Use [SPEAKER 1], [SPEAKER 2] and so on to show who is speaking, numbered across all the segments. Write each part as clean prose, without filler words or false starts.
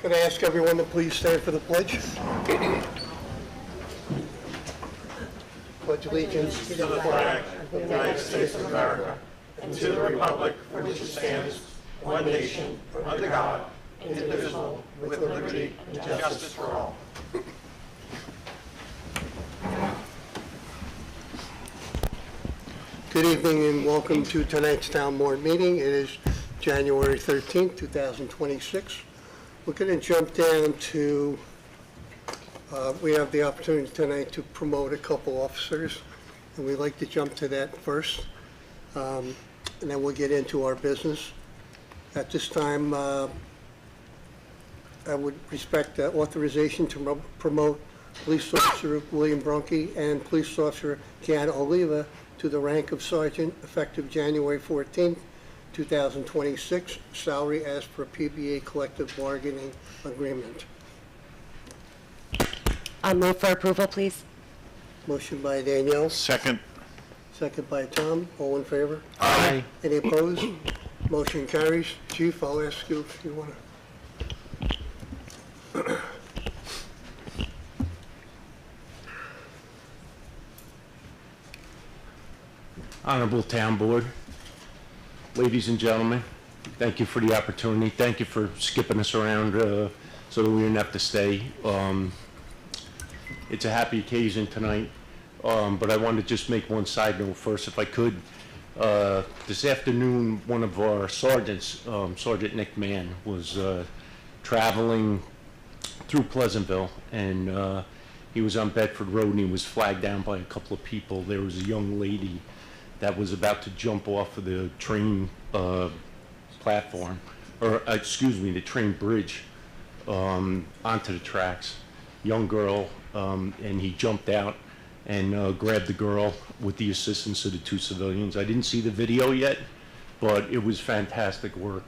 [SPEAKER 1] Could I ask everyone to please stand for the pledge? Pledge allegiance to the flag
[SPEAKER 2] of the United States of America and to the republic for which it stands, one nation, under God, indivisible, with liberty and justice for all.
[SPEAKER 1] Good evening and welcome to tonight's town board meeting. It is January 13th, 2026. We're going to jump down to, we have the opportunity tonight to promote a couple officers, and we'd like to jump to that first, and then we'll get into our business. At this time, I would respect authorization to promote Police Officer William Brunke and Police Officer Keanu Oliva to the rank of Sergeant effective January 14th, 2026, salary as per PBA collective bargaining agreement.
[SPEAKER 3] I'll move for approval, please.
[SPEAKER 1] Motion by Danielle,
[SPEAKER 4] Second.
[SPEAKER 1] second by Tom. All in favor?
[SPEAKER 4] Aye.
[SPEAKER 1] Any opposed? Motion carries. Chief, I'll ask you if you want to.
[SPEAKER 5] Honorable Town Board, ladies and gentlemen, thank you for the opportunity. Thank you for skipping us around so that we didn't have to stay. It's a happy occasion tonight, but I want to just make one side note first, if I could. This afternoon, one of our sergeants, Sergeant Nick Mann, was traveling through Pleasantville, and he was on Bedford Road, and he was flagged down by a couple of people. There was a young lady that was about to jump off of the train platform, or excuse me, the train bridge onto the tracks. Young girl, and he jumped out and grabbed the girl with the assistance of the two civilians. I didn't see the video yet, but it was fantastic work.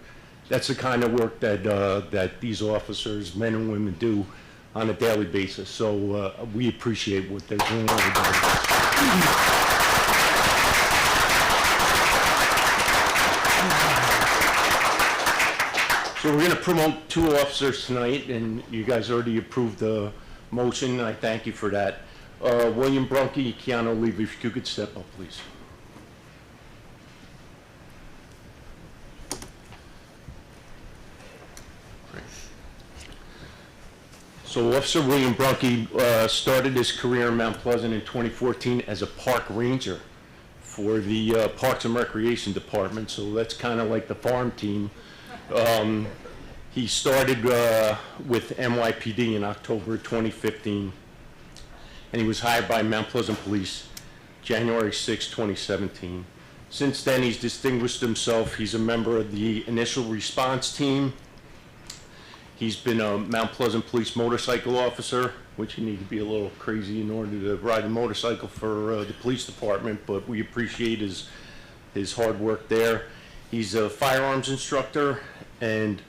[SPEAKER 5] That's the kind of work that that these officers, men and women, do on a daily basis. So we appreciate what they're doing every day. So we're going to promote two officers tonight, and you guys already approved the motion. I thank you for that. William Brunke, Keanu Oliva, if you could step up, please. Great. So Officer William Brunke started his career in Mount Pleasant in 2014 as a park ranger for the Parks and Recreation Department, so that's kind of like the farm team. He started with NYPD in October 2015, and he was hired by Mount Pleasant Police January 6, 2017. Since then, he's distinguished himself. He's a member of the Initial Response Team. He's been a Mount Pleasant Police motorcycle officer, which you need to be a little crazy in order to ride a motorcycle for the police department, but we appreciate his hard work there. He's a firearms instructor and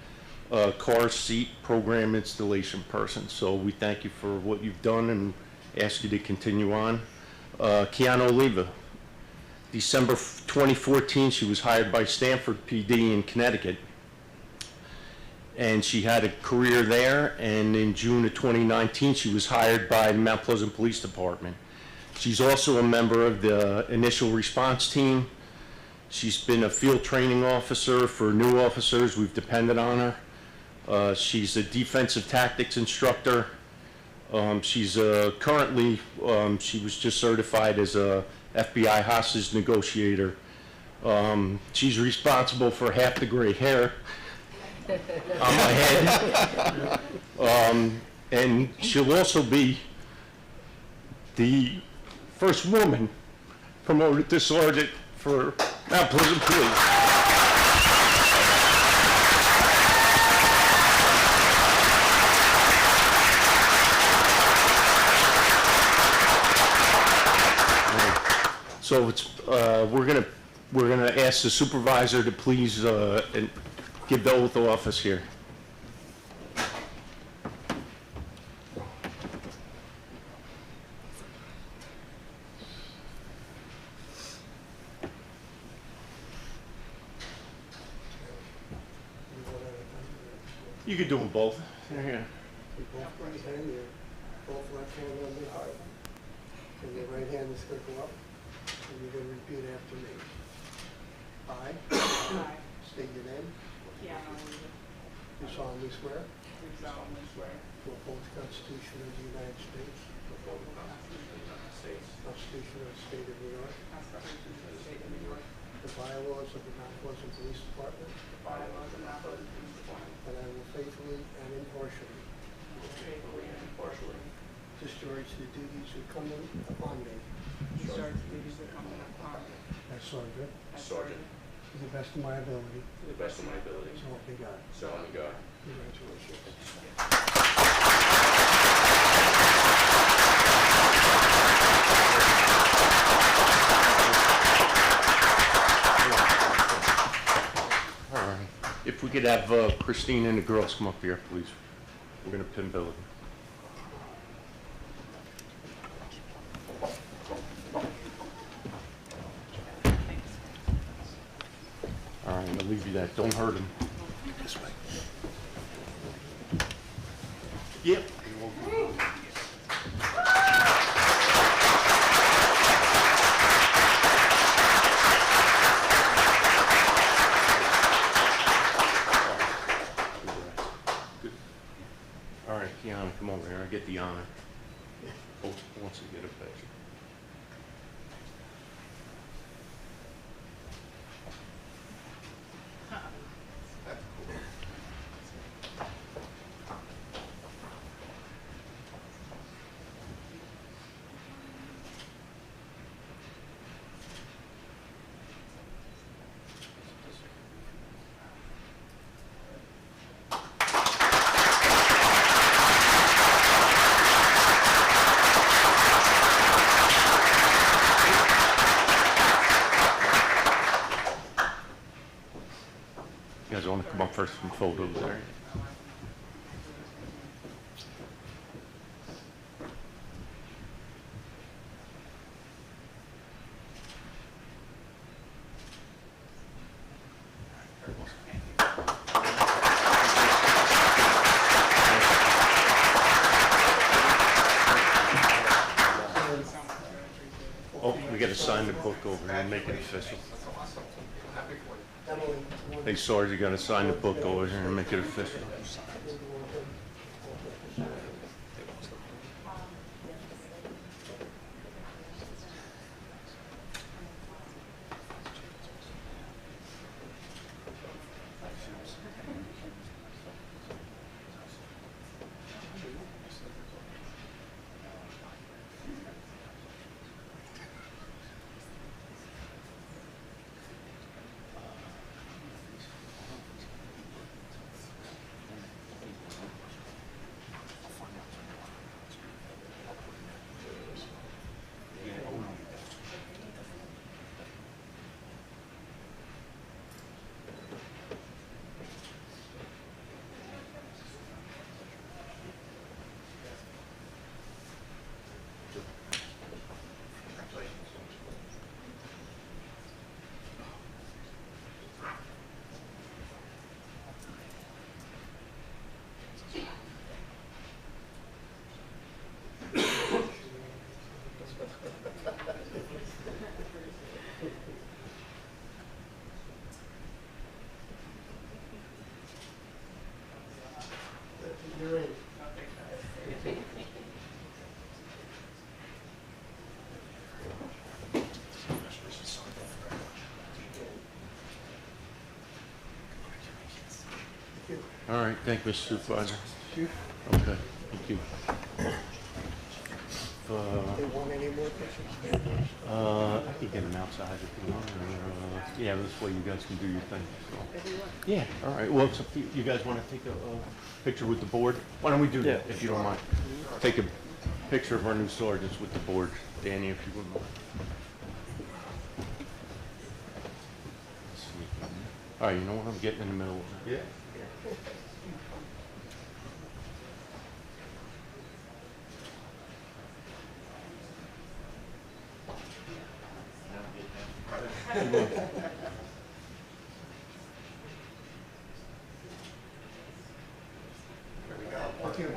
[SPEAKER 5] a car seat program installation person. So we thank you for what you've done and ask you to continue on. Keanu Oliva, December 2014, she was hired by Stanford PD in Connecticut, and she had a career there, and in June of 2019 she was hired by the Mount Pleasant Police Department. She's also a member of the Initial Response Team. She's been a field training officer for new officers. We've depended on her. She's a defensive tactics instructor. She's currently, she was just certified as a FBI hostage negotiator. She's responsible for half the gray hair on my head. And she'll also be the first woman promoted to sergeant for Mount Pleasant Police. So it's we're gonna ask the supervisor to please and give the oath of office here. You could do them both. Yeah.
[SPEAKER 1] You both right hand, your both left hand on the heart. And your right hand is going to go up, and you're going to repeat after me. I
[SPEAKER 4] I,
[SPEAKER 1] state your name.
[SPEAKER 4] Keanu Reeves,
[SPEAKER 1] Do solemnly swear
[SPEAKER 4] do solemnly swear
[SPEAKER 1] to uphold the Constitution of the United States,
[SPEAKER 4] to uphold the Constitution of the United States,
[SPEAKER 1] Constitution of the State of New York,
[SPEAKER 4] Constitution of the State of New York,
[SPEAKER 1] the bylaws of the Mount Pleasant Police Department,
[SPEAKER 4] the bylaws of Mount Pleasant Police Department,
[SPEAKER 1] and I will faithfully and impartially
[SPEAKER 4] will faithfully and impartially
[SPEAKER 1] discharge the duties incumbent upon me
[SPEAKER 4] discharge the duties incumbent upon me
[SPEAKER 1] as sergeant
[SPEAKER 4] as sergeant
[SPEAKER 1] to the best of my ability,
[SPEAKER 6] To the best of my ability.
[SPEAKER 1] so help me God.
[SPEAKER 6] So help me God.
[SPEAKER 1] Congratulations.
[SPEAKER 5] All right. If we could have Christine and the girls come up here, please. We're going to pin Billy. All right, I'll leave you that. Don't hurt him. This way. Yep. Good. All right, Keanu, come over here. I get the honor. Oh, wants to get a picture. You guys want to come up for some photos there? Oh, we got to sign the book over here and make it official.
[SPEAKER 1] Emily, you want
[SPEAKER 5] Hey, Sarge, you got to sign the book over here and make it official.
[SPEAKER 1] You're in.
[SPEAKER 5] All right, thank you, Mr. Supervisor.
[SPEAKER 1] Chief,
[SPEAKER 5] Okay, thank you.
[SPEAKER 1] they want any more pictures?
[SPEAKER 5] I can get them outside if you want, or, yeah, this way you guys can do your thing. so. Yeah, all right, well, it's up to you. You guys want to take a picture with the board? Why don't we do that, if you don't mind? Take a picture of our new sergeants with the board. Danny, if you wouldn't mind. All right, you know what, I'm getting in the middle of it.
[SPEAKER 6] Yeah.
[SPEAKER 1] you.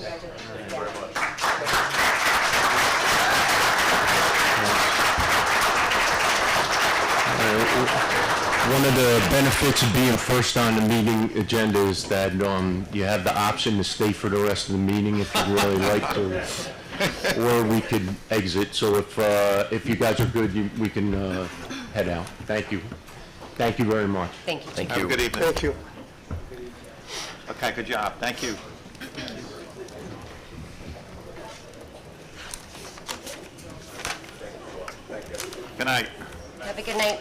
[SPEAKER 5] One of the benefits of being first on the meeting agenda is that you have the option to stay for the rest of the meeting if you'd really like to, or we could exit. So if you guys are good, we can head out. Thank you. Thank you very much.
[SPEAKER 3] Thank you.
[SPEAKER 2] Have a good evening.
[SPEAKER 1] Thank you.
[SPEAKER 2] Okay, good job. Thank you. Good night.
[SPEAKER 3] Have a good night.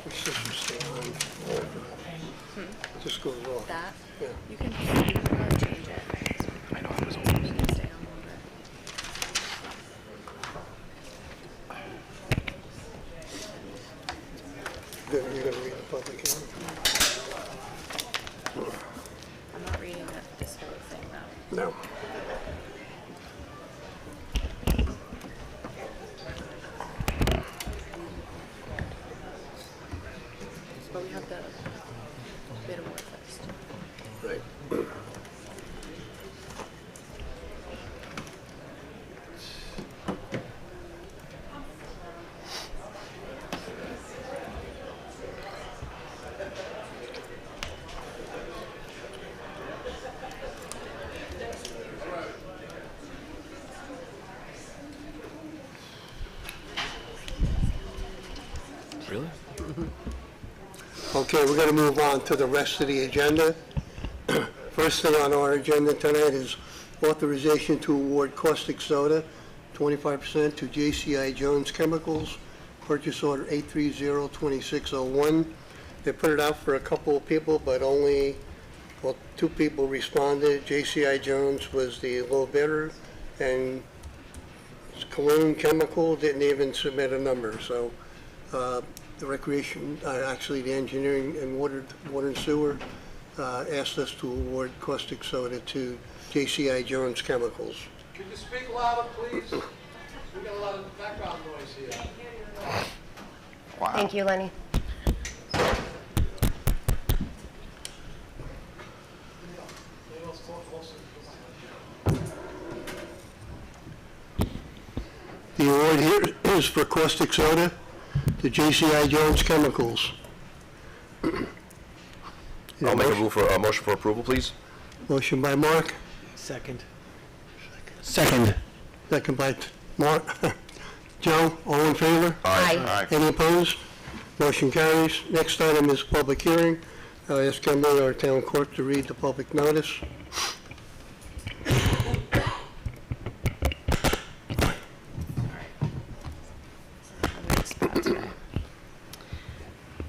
[SPEAKER 1] My sister stay on forever. Just goes off.
[SPEAKER 3] That?
[SPEAKER 1] Yeah.
[SPEAKER 7] You can change it. I know I was always going to stay on longer.
[SPEAKER 1] You're gonna read the public hearing?
[SPEAKER 7] I'm not reading this whole thing though.
[SPEAKER 1] No.
[SPEAKER 7] But we have the bit of work first.
[SPEAKER 1] Right.
[SPEAKER 6] Really?
[SPEAKER 1] Okay, we're going to move on to the rest of the agenda. First thing on our agenda tonight is authorization to award caustic soda, 25% to JCI Jones Chemicals, purchase order 830-2601. They put it out for a couple of people, but only, well, 2 people responded. JCI Jones was the low bidder, and Cologne Chemical didn't even submit a number, so the recreation, actually the engineering and water and sewer asked us to award caustic soda to JCI Jones Chemicals.
[SPEAKER 8] Could you speak louder, please? We got a lot of background noise here.
[SPEAKER 2] Wow.
[SPEAKER 3] Thank you, Lenny.
[SPEAKER 1] The award here is for caustic soda to JCI Jones Chemicals.
[SPEAKER 9] I'll make a motion for approval, please.
[SPEAKER 1] Motion by Mark,
[SPEAKER 8] Second.
[SPEAKER 1] second by Mark. Joe, all in favor?
[SPEAKER 3] Aye.
[SPEAKER 2] All right.
[SPEAKER 1] Any opposed? Motion carries. Next item is public hearing. I'll ask Emily, our town clerk, to read the public notice.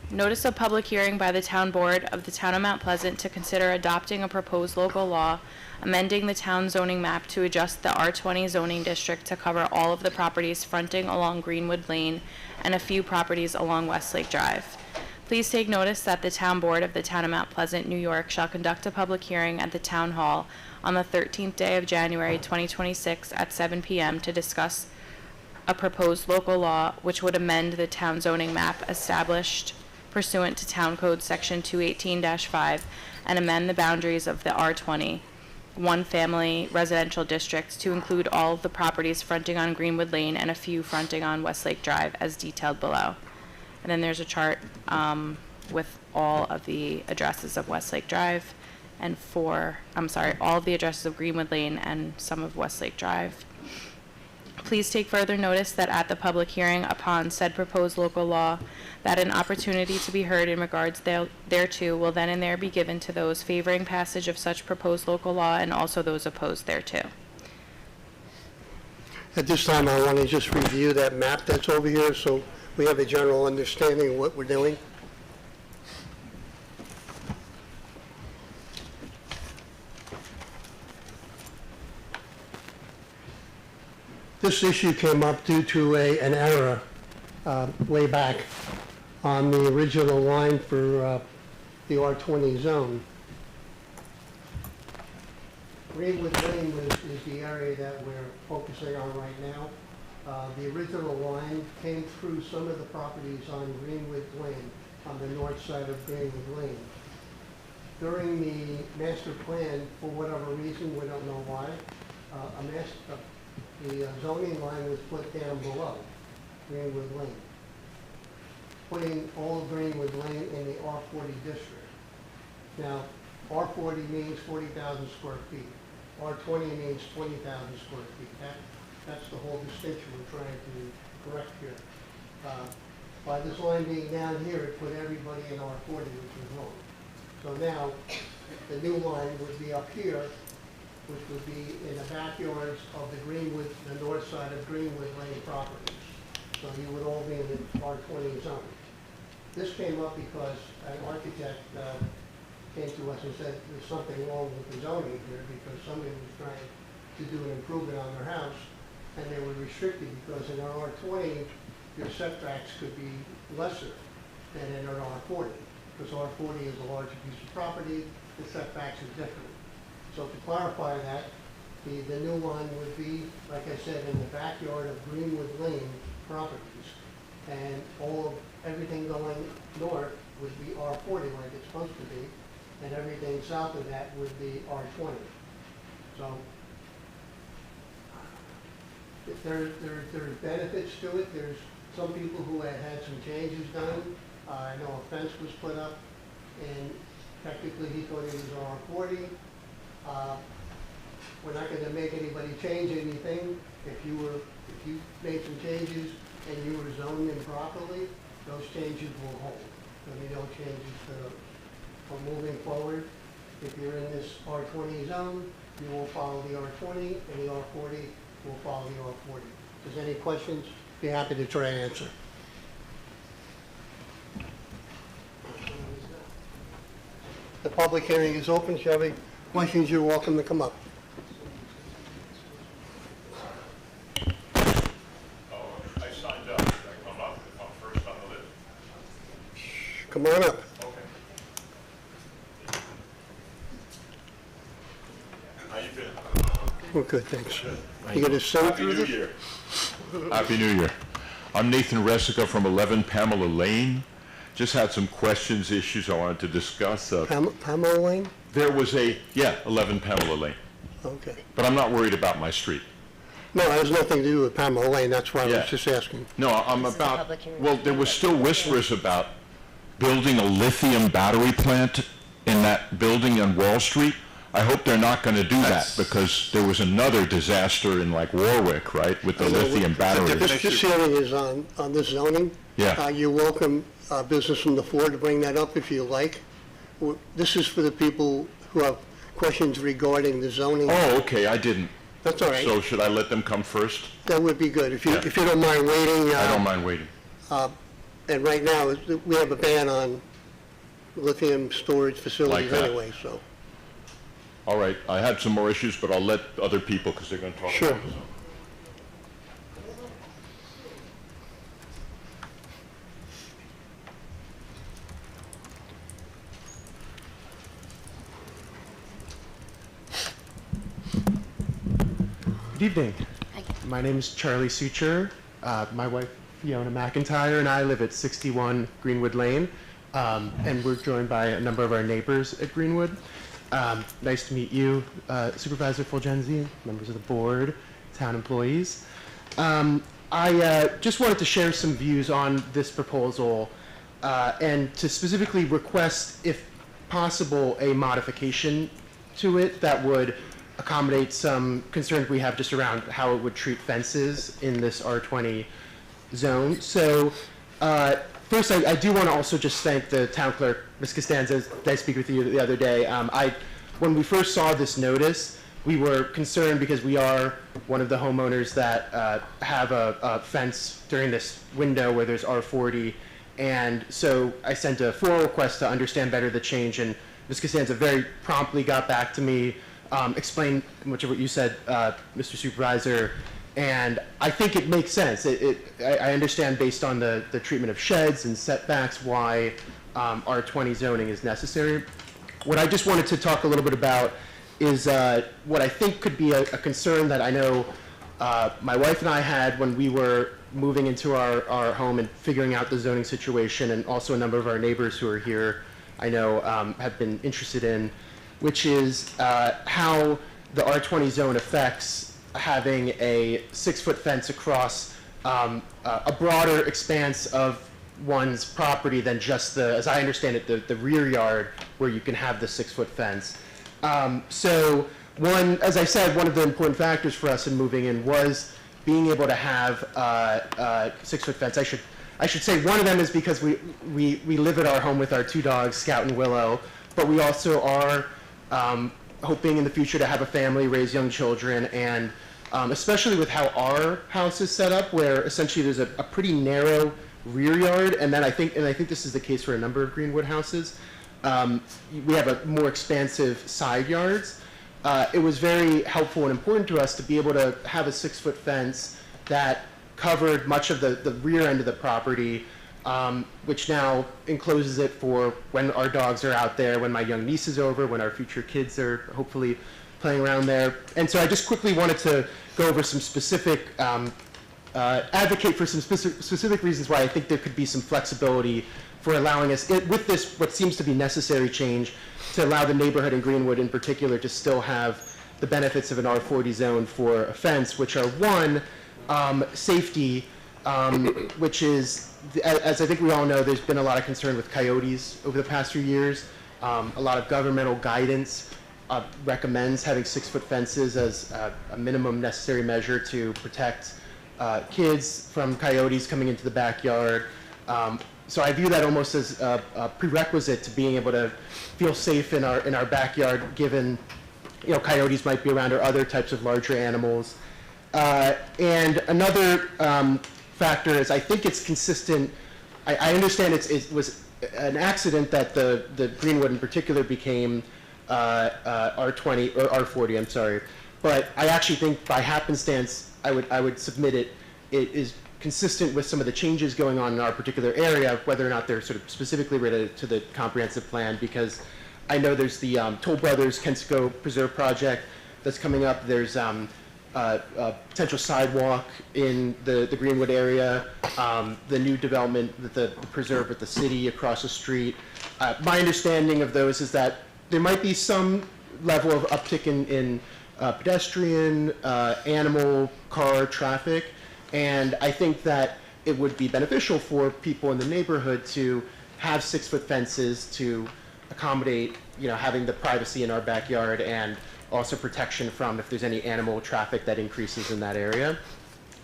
[SPEAKER 7] Notice of public hearing by the Town Board of the Town of Mount Pleasant to consider adopting a proposed local law amending the town zoning map to adjust the R20 zoning district to cover all of the properties fronting along Greenwood Lane and a few properties along Westlake Drive. Please take notice that the Town Board of the Town of Mount Pleasant, New York shall conduct a public hearing at the Town Hall on the 13th day of January 2026 at 7 p.m. to discuss a proposed local law which would amend the town zoning map established pursuant to Town Code Section 218-5 and amend the boundaries of the R20 one-family residential district to include all of the properties fronting on Greenwood Lane and a few fronting on Westlake Drive as detailed below. And then there's a chart with all of the addresses of Westlake Drive and all of the addresses of Greenwood Lane and some of Westlake Drive. Please take further notice that at the public hearing upon said proposed local law, that an opportunity to be heard in regards thereto will then and there be given to those favoring passage of such proposed local law and also those opposed thereto.
[SPEAKER 1] At this time, I want to just review that map that's over here so we have a general understanding of what we're doing. This issue came up due to an error way back on the original line for the R20 zone. Greenwood Lane is the area that we're focusing on right now. The original line came through some of the properties on Greenwood Lane, on the north side of Greenwood Lane. during the master plan, for whatever reason, we don't know why, the zoning line was put down below Greenwood Lane, putting all of Greenwood Lane in the R40 district. Now, R40 means 40,000 square feet. R20 means 20,000 square feet. That's the whole distinction we're trying to correct here. By this line being down here, it put everybody in R40, which is wrong. So now, the new line would be up here, which would be in the backyards of the north side of Greenwood Lane properties. So you would all be in the R20 zone. This came up because an architect came to us and said there's something wrong with the zoning here because somebody was trying to do an improvement on their house and they were restricted because in our R20, your setbacks could be lesser than in our R40. Because R40 is a larger piece of property, the setbacks are different. So to clarify that, the new line would be, like I said, in the backyard of Greenwood Lane properties. And everything going north would be R40 like it's supposed to be, and everything south of that would be R20. So there's benefits to it. There's some people who had some changes done. I know a fence was put up, and technically he thought it was R40. We're not going to make anybody change anything. If you made some changes and you were zoned improperly, those changes will hold. There'll be no changes from moving forward. If you're in this R20 zone, you will follow the R20, and the R40 will follow the R40. If there's any questions, be happy to try and answer. The public hearing is open. If you have any questions, you're welcome to come up.
[SPEAKER 2] I signed up. Should I come up? If I'm first on the list?
[SPEAKER 1] Come on up.
[SPEAKER 2] Okay. How you been?
[SPEAKER 1] We're good, thanks. You going to sing
[SPEAKER 2] Happy
[SPEAKER 1] through
[SPEAKER 2] New
[SPEAKER 1] this?
[SPEAKER 2] Year. Happy New Year. I'm Nathan Resica from 11 Pamela Lane. Just had some questions, issues I wanted to discuss.
[SPEAKER 1] Pamela Lane?
[SPEAKER 2] There was 11 Pamela Lane.
[SPEAKER 1] Okay.
[SPEAKER 2] But I'm not worried about my street.
[SPEAKER 1] No, it has nothing to do with Pamela Lane. That's why I
[SPEAKER 2] Yeah.
[SPEAKER 1] was just asking.
[SPEAKER 2] No, I'm
[SPEAKER 3] This is a
[SPEAKER 2] about,
[SPEAKER 3] public hearing.
[SPEAKER 2] well, there was still whispers about building a lithium battery plant in that building on Wall Street. I hope they're not going to do that because there was another disaster in like Warwick, right, with the lithium batteries.
[SPEAKER 1] This hearing is on this zoning.
[SPEAKER 2] Yeah.
[SPEAKER 1] You're welcome, business from the floor, to bring that up if you like. This is for the people who have questions regarding the zoning.
[SPEAKER 2] Oh, okay, I didn't.
[SPEAKER 1] That's all right.
[SPEAKER 2] So should I let them come first?
[SPEAKER 1] That would be good. If you
[SPEAKER 2] Yeah.
[SPEAKER 1] don't mind waiting.
[SPEAKER 2] I don't mind waiting.
[SPEAKER 1] And right now, we have a ban on lithium storage facilities
[SPEAKER 2] that.
[SPEAKER 1] anyway, so.
[SPEAKER 2] All right, I had some more issues, but I'll let other people because they're going to talk
[SPEAKER 1] Sure.
[SPEAKER 2] about this.
[SPEAKER 10] Good evening. My name is Charlie Suture. My wife Fiona McIntyre and I live at 61 Greenwood Lane, and we're joined by a number of our neighbors at Greenwood. Nice to meet you, Supervisor Fulgenzi, members of the board, town employees. I just wanted to share some views on this proposal and to specifically request, if possible, a modification to it that would accommodate some concerns we have just around how it would treat fences in this R20 zone. So first, I do want to also just thank the town clerk, Ms. Costanza. Did I speak with you the other day? When we first saw this notice, we were concerned because we are one of the homeowners that have a fence during this window where there's R40. And so I sent a formal request to understand better the change, and Ms. Costanza very promptly got back to me, explained much of what you said, Mr. Supervisor, and I think it makes sense. I understand based on the treatment of sheds and setbacks why R20 zoning is necessary. What I just wanted to talk a little bit about is what I think could be a concern that I know my wife and I had when we were moving into our home and figuring out the zoning situation, and also a number of our neighbors who are here I know have been interested in, which is how the R20 zone affects having a 6-foot fence across a broader expanse of one's property than just the, as I understand it, the rear yard where you can have the 6-foot fence. So one, as I said, one of the important factors for us in moving in was being able to have a 6-foot fence. I should say one of them is because we live at our home with our 2 dogs, Scout and Willow, but we also are hoping in the future to have a family, raise young children, and especially with how our house is set up, where essentially there's a pretty narrow rear yard, and then I think this is the case for a number of Greenwood houses. We have a more expansive side yards. It was very helpful and important to us to be able to have a 6-foot fence that covered much of the rear end of the property, which now encloses it for when our dogs are out there, when my young niece is over, when our future kids are hopefully playing around there. And so I just quickly wanted to go over some specific, advocate for some specific reasons why I think there could be some flexibility for allowing us, with this, what seems to be necessary change, to allow the neighborhood in Greenwood in particular to still have the benefits of an R40 zone for a fence, which are one, safety, which is, as I think we all know, there's been a lot of concern with coyotes over the past few years. A lot of governmental guidance recommends having 6-foot fences as a minimum necessary measure to protect kids from coyotes coming into the backyard. So I view that almost as a prerequisite to being able to feel safe in our backyard, given, you know, coyotes might be around or other types of larger animals. And another factor is I think it's consistent. I understand it was an accident that the Greenwood in particular became R20 or R40. I'm sorry, but I actually think by happenstance I would submit it is consistent with some of the changes going on in our particular area, whether or not they're sort of specifically related to the comprehensive plan, because I know there's the Toll Brothers Kensico Preserve project that's coming up. There's a potential sidewalk in the Greenwood area, the new development with the preserve with the city across the street. My understanding of those is that there might be some level of uptick in pedestrian, animal, car traffic, and I think that it would be beneficial for people in the neighborhood to have 6-foot fences to accommodate, you know, having the privacy in our backyard and also protection from if there's any animal traffic that increases in that area.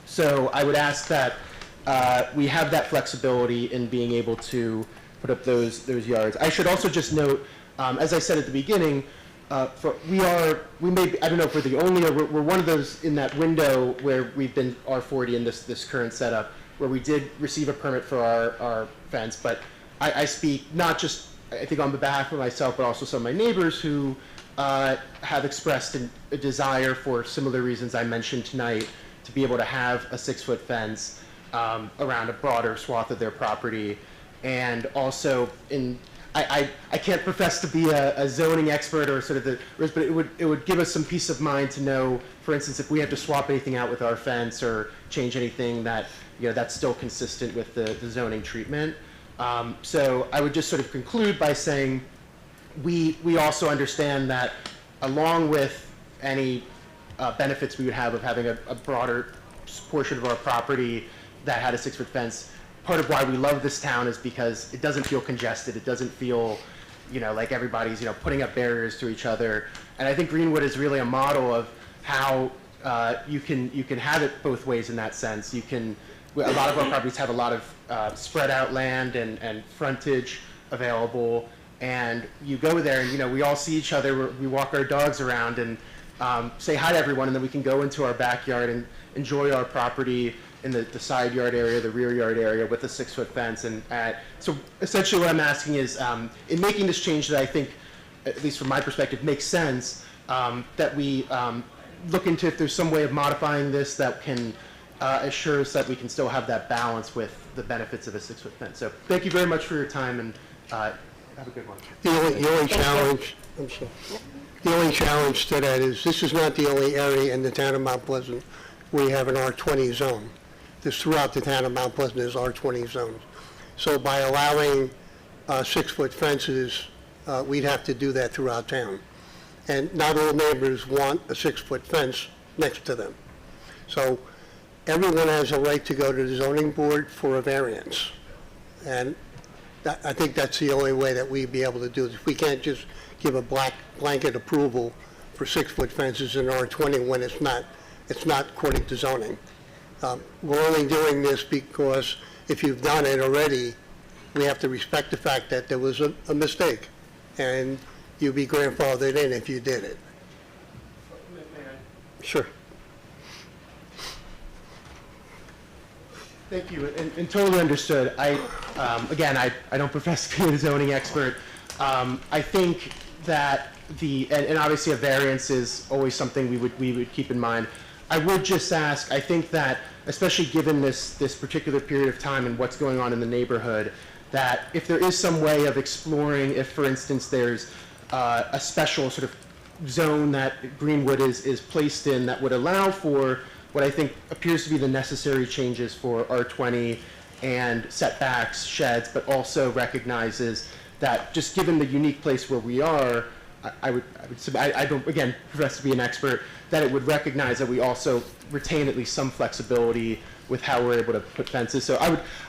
[SPEAKER 10] So I would ask that we have that flexibility in being able to put up those yards. I should also just note, as I said at the beginning, we may be, I don't know if we're the only, or we're one of those in that window where we've been R40 in this current setup, where we did receive a permit for our fence, but I speak not just, I think, on behalf of myself, but also some of my neighbors who have expressed a desire for similar reasons I mentioned tonight to be able to have a 6-foot fence around a broader swath of their property. And also, I can't profess to be a zoning expert or sort of but it would give us some peace of mind to know, for instance, if we have to swap anything out with our fence or change anything, that, you know, that's still consistent with the zoning treatment. So I would just sort of conclude by saying we also understand that along with any benefits we would have of having a broader portion of our property that had a 6-foot fence, part of why we love this town is because it doesn't feel congested. It doesn't feel, you know, like everybody's, you know, putting up barriers to each other. And I think Greenwood is really a model of how you can have it both ways in that sense. A lot of our properties have a lot of spread out land and frontage available. And you go there and, you know, we all see each other, we walk our dogs around and say hi to everyone, and then we can go into our backyard and enjoy our property in the side yard area, the rear yard area with a 6-foot fence. And so essentially what I'm asking is, in making this change that I think, at least from my perspective, makes sense, that we look into if there's some way of modifying this that can assure us that we can still have that balance with the benefits of a 6-foot fence. So thank you very much for your time, and have a good one.
[SPEAKER 1] The only challenge, I'm sorry. The only challenge to that is this is not the only area in the town of Mount Pleasant where you have an R20 zone. This throughout the town of Mount Pleasant is R20 zones. So by allowing 6-foot fences, we'd have to do that throughout town. And not all neighbors want a 6-foot fence next to them. So everyone has a right to go to the zoning board for a variance. And I think that's the only way that we'd be able to do this. We can't just give a blanket approval for 6-foot fences in R20 when it's not according to zoning. We're only doing this because if you've done it already, we have to respect the fact that there was a mistake, and you'd be grandfathered in if you did it. Sure.
[SPEAKER 10] Thank you, and totally understood. Again, I don't profess to be a zoning expert. I think that and obviously a variance is always something we would keep in mind. I would just ask, I think that, especially given this particular period of time and what's going on in the neighborhood, that if there is some way of exploring, if, for instance, there's a special sort of zone that Greenwood is placed in that would allow for what I think appears to be the necessary changes for R20 and setbacks, sheds, but also recognizes that just given the unique place where we are, I don't, again, profess to be an expert, that it would recognize that we also retain at least some flexibility with how we're able to put fences. So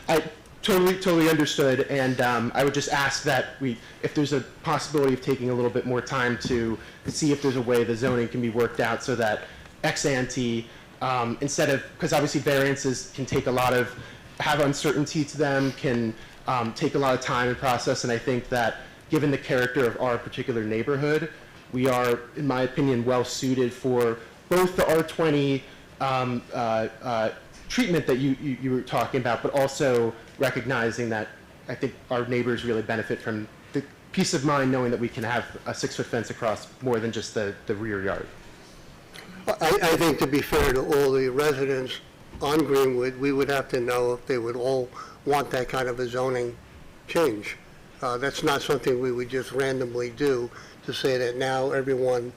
[SPEAKER 10] I totally understood, and I would just ask that if there's a possibility of taking a little bit more time to see if there's a way the zoning can be worked out so that ex ante, instead of, because obviously variances can take have uncertainty to them, can take a lot of time and process, and I think that given the character of our particular neighborhood, we are, in my opinion, well suited for both the R20 treatment that you were talking about, but also recognizing that I think our neighbors really benefit from the peace of mind knowing that we can have a 6-foot fence across more than just the rear yard.
[SPEAKER 1] I think, to be fair to all the residents on Greenwood, we would have to know if they would all want that kind of a zoning change. That's not something we would just randomly do to say that now everyone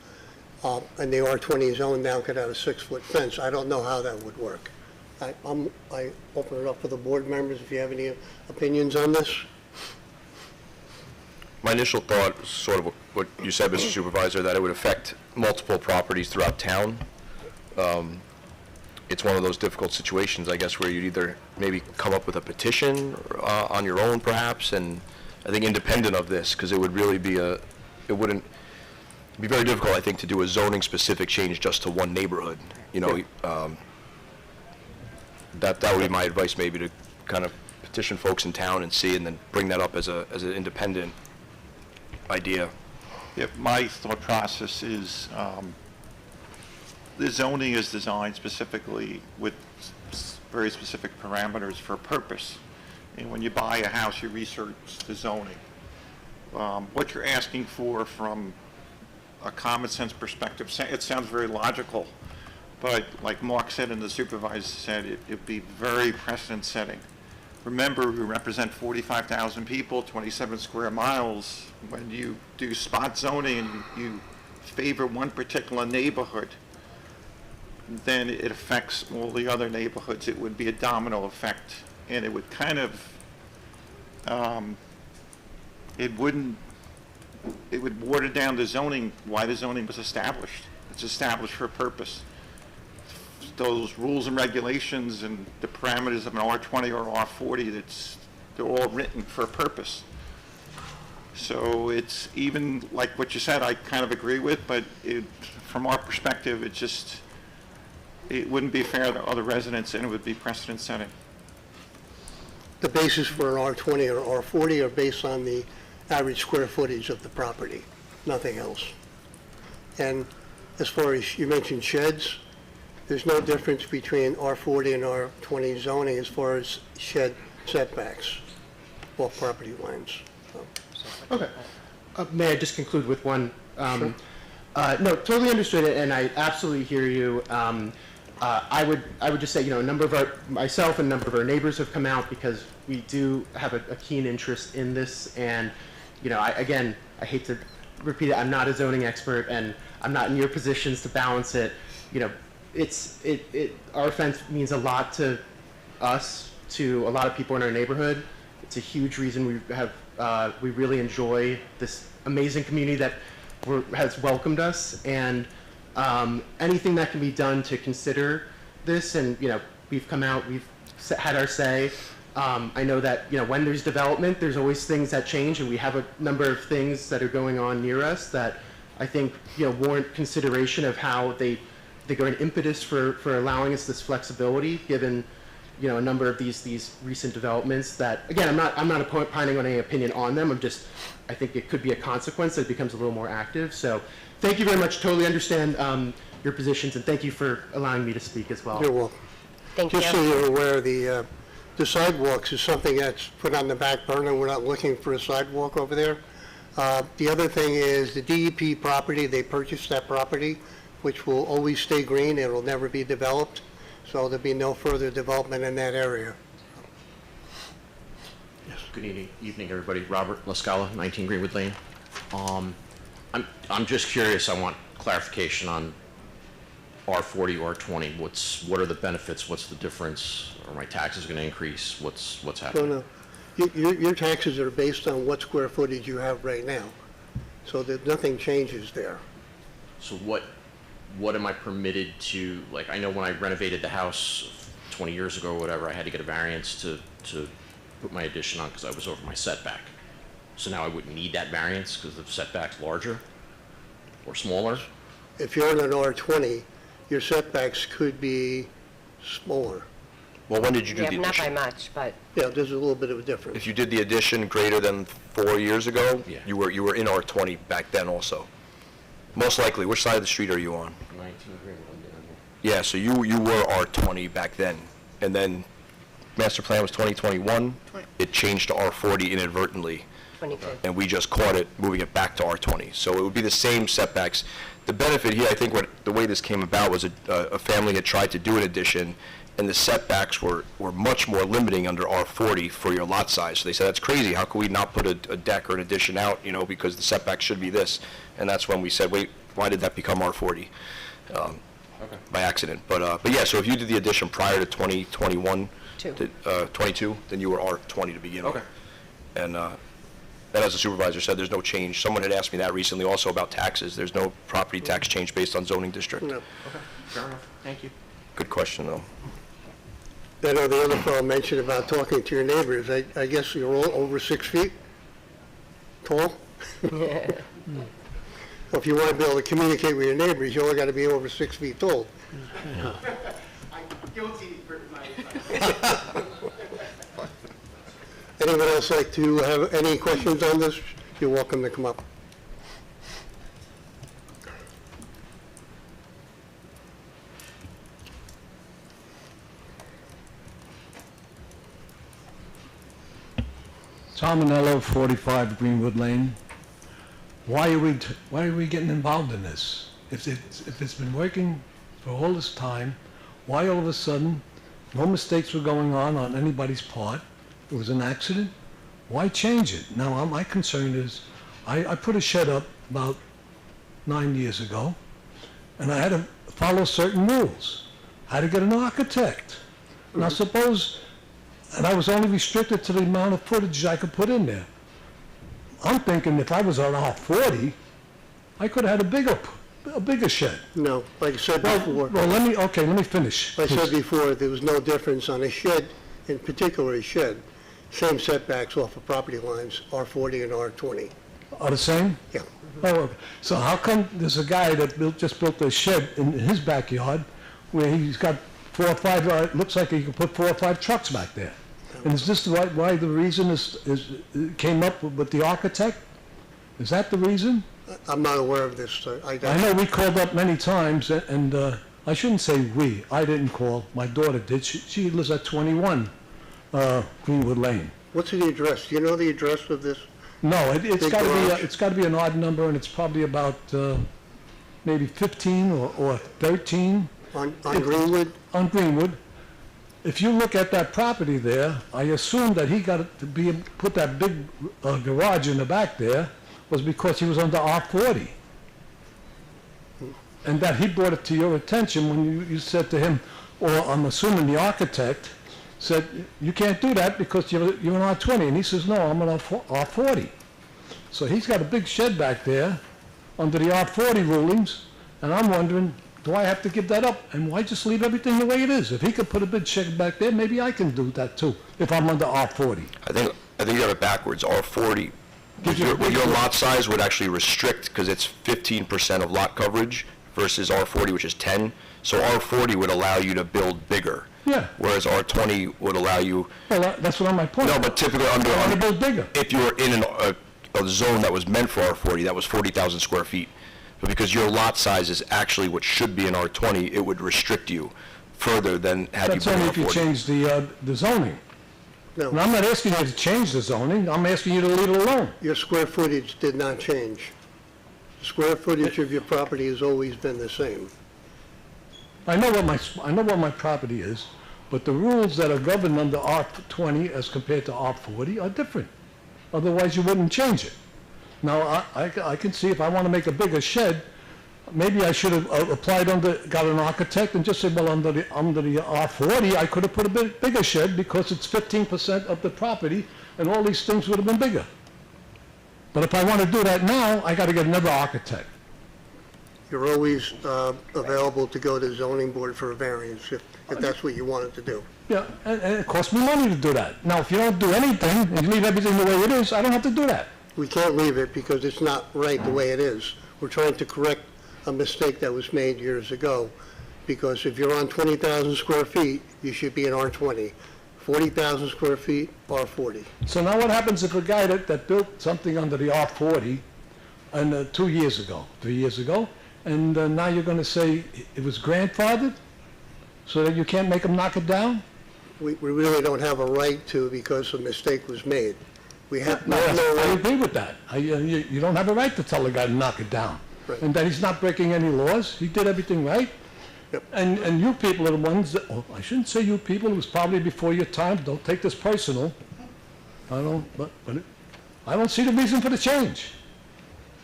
[SPEAKER 1] in the R20 zone now could have a 6-foot fence. I don't know how that would work. I open it up for the board members if you have any opinions on this.
[SPEAKER 9] My initial thought, sort of what you said, Mr. Supervisor, that it would affect multiple properties throughout town. It's one of those difficult situations, I guess, where you'd either maybe come up with a petition on your own, perhaps, and I think independent of this, because it would really be it wouldn't be very difficult, I think, to do a zoning-specific change just to one neighborhood. You know, that would be my advice, maybe, to kind of petition folks in town and see, and then bring that up as an independent idea.
[SPEAKER 11] My thought process is the zoning is designed specifically with very specific parameters for a purpose. And when you buy a house, you research the zoning. What you're asking for from a common sense perspective, it sounds very logical, but like Mark said and the supervisor said, it'd be very precedent setting. Remember, we represent 45,000 people, 27 square miles. When you do spot zoning and you favor one particular neighborhood, then it affects all the other neighborhoods. It would be a domino effect, and it would kind of, it would water down the zoning, why the zoning was established. It's established for a purpose. Those rules and regulations and the parameters of an R20 or R40, they're all written for a purpose. So it's even like what you said, I kind of agree with, but from our perspective, it wouldn't be fair to other residents, and it would be precedent setting.
[SPEAKER 1] The basis for an R20 or R40 are based on the average square footage of the property, nothing else. And as far as you mentioned sheds, there's no difference between R40 and R20 zoning as far as shed setbacks off property lines.
[SPEAKER 10] Okay. May I just conclude with one?
[SPEAKER 1] Sure.
[SPEAKER 10] No, totally understood it, and I absolutely hear you. I would just say, a number of myself and a number of our neighbors have come out because we do have a keen interest in this, and I hate to repeat it, I'm not a zoning expert, and I'm not in your positions to balance it. Our fence means a lot to us, to a lot of people in our neighborhood. It's a huge reason we have We really enjoy this amazing community that has welcomed us, and anything that can be done to consider this, and, we've come out, we've had our say. I know that, when there's development, there's always things that change, and we have a number of things that are going on near us that I think, warrant consideration of how they go an impetus for allowing us this flexibility, given, a number of these recent developments that, again, I'm not opining on any opinion on them. I think it could be a consequence that it becomes a little more active. So thank you very much. Totally understand your positions, and thank you for allowing me to speak as well.
[SPEAKER 1] You're welcome.
[SPEAKER 3] Thank you.
[SPEAKER 1] Just so you're aware, the sidewalks is something that's put on the back burner. We're not looking for a sidewalk over there. The other thing is the DEP property, they purchased that property, which will always stay green. It will never be developed. So there'll be no further development in that area.
[SPEAKER 12] Good evening, everybody. Robert Lascala, 19 Greenwood Lane. I'm just curious. I want clarification on R40 or R20. What are the benefits? What's the difference? Are my taxes going to increase? What's happening?
[SPEAKER 1] No. Your taxes are based on what square footage you have right now. So that nothing changes there.
[SPEAKER 12] So what am I permitted to, like, I know when I renovated the house 20 years ago or whatever, I had to get a variance to put my addition on because I was over my setback. So now I wouldn't need that variance because the setback's larger or smaller?
[SPEAKER 1] If you're in an R20, your setbacks could be smaller.
[SPEAKER 9] Well, when did you do
[SPEAKER 3] Yeah,
[SPEAKER 9] the
[SPEAKER 3] not by
[SPEAKER 9] addition?
[SPEAKER 3] much, but
[SPEAKER 1] Yeah, there's a little bit of a difference.
[SPEAKER 9] If you did the addition greater than 4 years ago,
[SPEAKER 12] Yeah.
[SPEAKER 9] you were in R20 back then also. Most likely. Which side of the street are you on?
[SPEAKER 12] 19 Greenwood Lane.
[SPEAKER 9] Yeah, so you were R20 back then, and then master plan was 2021. It changed to R40 inadvertently,
[SPEAKER 3] 22.
[SPEAKER 9] and we just caught it, moving it back to R20. So it would be the same setbacks. The benefit here, I think, the way this came about was a family had tried to do an addition, and the setbacks were much more limiting under R40 for your lot size. So they said, that's crazy, how can we not put a deck or an addition out, because the setback should be this? And that's when we said, wait, why did that become R40? By accident. But yeah, so if you did the addition prior to 2021, 22, then you were R20 to begin with.
[SPEAKER 12] Okay.
[SPEAKER 9] And as the supervisor said, there's no change. Someone had asked me that recently also about taxes. There's no property tax change based on zoning district.
[SPEAKER 1] No.
[SPEAKER 12] Okay, fair enough. Thank you.
[SPEAKER 9] Good question, though.
[SPEAKER 1] I know the other fellow mentioned about talking to your neighbors. I guess you're all over 6 feet tall? Well, if you want to be able to communicate with your neighbors, you only got to be over 6 feet tall.
[SPEAKER 10] I'm guilty for my
[SPEAKER 1] Anyone else like to have any questions on this? You're welcome to come up.
[SPEAKER 13] Tom Anello, 45 Greenwood Lane. Why are we getting involved in this? If it's been working for all this time, why all of a sudden, no mistakes were going on anybody's part? It was an accident. Why change it? Now, my concern is, I put a shed up about 9 years ago, and I had to follow certain rules. I had to get an architect. Now, suppose, and I was only restricted to the amount of footage I could put in there. I'm thinking if I was on R40, I could have had a bigger shed.
[SPEAKER 1] No, like I said before.
[SPEAKER 13] Well, let me finish.
[SPEAKER 1] Like I said before, there was no difference on a shed, in particular a shed. Same setbacks off of property lines, R40 and R20.
[SPEAKER 13] Are the same?
[SPEAKER 1] Yeah.
[SPEAKER 13] Oh, okay. So how come there's a guy that just built a shed in his backyard where he's got 4 or 5, it looks like he can put 4 or 5 trucks back there? And is this why the reason came up with the architect? Is that the reason?
[SPEAKER 1] I'm not aware of this.
[SPEAKER 13] I know we called up many times, and I shouldn't say we. I didn't call. My daughter did. She lives at 21 Greenwood Lane.
[SPEAKER 1] What's the address? Do you know the address of this?
[SPEAKER 13] No, it's
[SPEAKER 1] Big
[SPEAKER 13] got to be
[SPEAKER 1] garage?
[SPEAKER 13] it's got to be an odd number, and it's probably about maybe 15 or 13
[SPEAKER 1] On Greenwood?
[SPEAKER 13] on Greenwood. If you look at that property there, I assume that he got it to put that big garage in the back there was because he was under R40. And that he brought it to your attention when you said to him, or I'm assuming the architect, said, you can't do that because you're an R20. And he says, no, I'm an R40. So he's got a big shed back there under the R40 rulings, and I'm wondering, do I have to give that up? And why just leave everything the way it is? If he could put a big shed back there, maybe I can do that too, if I'm under R40.
[SPEAKER 9] I think you have it backwards. R40, with your lot size would actually restrict, because it's 15% of lot coverage versus R40, which is 10. So R40 would allow you to build bigger.
[SPEAKER 13] Yeah.
[SPEAKER 9] Whereas R20 would allow you,
[SPEAKER 13] Well, that's what my point.
[SPEAKER 9] no, but typically
[SPEAKER 13] I want to
[SPEAKER 9] under,
[SPEAKER 13] build bigger.
[SPEAKER 9] if you were in a zone that was meant for R40, that was 40,000 square feet. But because your lot size is actually what should be an R20, it would restrict you further than had you
[SPEAKER 13] That's
[SPEAKER 9] been
[SPEAKER 13] only if you
[SPEAKER 9] R40.
[SPEAKER 13] change the zoning.
[SPEAKER 1] No.
[SPEAKER 13] And I'm not asking you to change the zoning, I'm asking you to leave it alone.
[SPEAKER 1] Your square footage did not change. The square footage of your property has always been the same.
[SPEAKER 13] I know what my property is, but the rules that are governed under R20 as compared to R40 are different. Otherwise, you wouldn't change it. Now, I can see if I want to make a bigger shed, maybe I should have got an architect and just said, well, under the R40, I could have put a bit bigger shed because it's 15% of the property, and all these things would have been bigger. But if I want to do that now, I got to get another architect.
[SPEAKER 1] You're always available to go to zoning board for a variance if that's what you wanted to do.
[SPEAKER 13] Yeah, and it costs me money to do that. Now, if you don't do anything and you leave everything the way it is, I don't have to do that.
[SPEAKER 1] We can't leave it because it's not right the way it is. We're trying to correct a mistake that was made years ago, because if you're on 20,000 square feet, you should be an R20. 40,000 square feet, R40.
[SPEAKER 13] So now what happens if a guy that built something under the R40 and 2 years ago, 3 years ago, and now you're going to say it was grandfathered so that you can't make him knock it down?
[SPEAKER 1] We really don't have a right to because a mistake was made. We have no
[SPEAKER 13] I
[SPEAKER 1] right.
[SPEAKER 13] agree with that. You don't have a right to tell the guy to knock it down.
[SPEAKER 1] Right.
[SPEAKER 13] And that he's not breaking any laws. He did everything right.
[SPEAKER 1] Yep.
[SPEAKER 13] And you people are the ones that, oh, I shouldn't say you people, it was probably before your time. Don't take this personal. I don't see the reason for the change.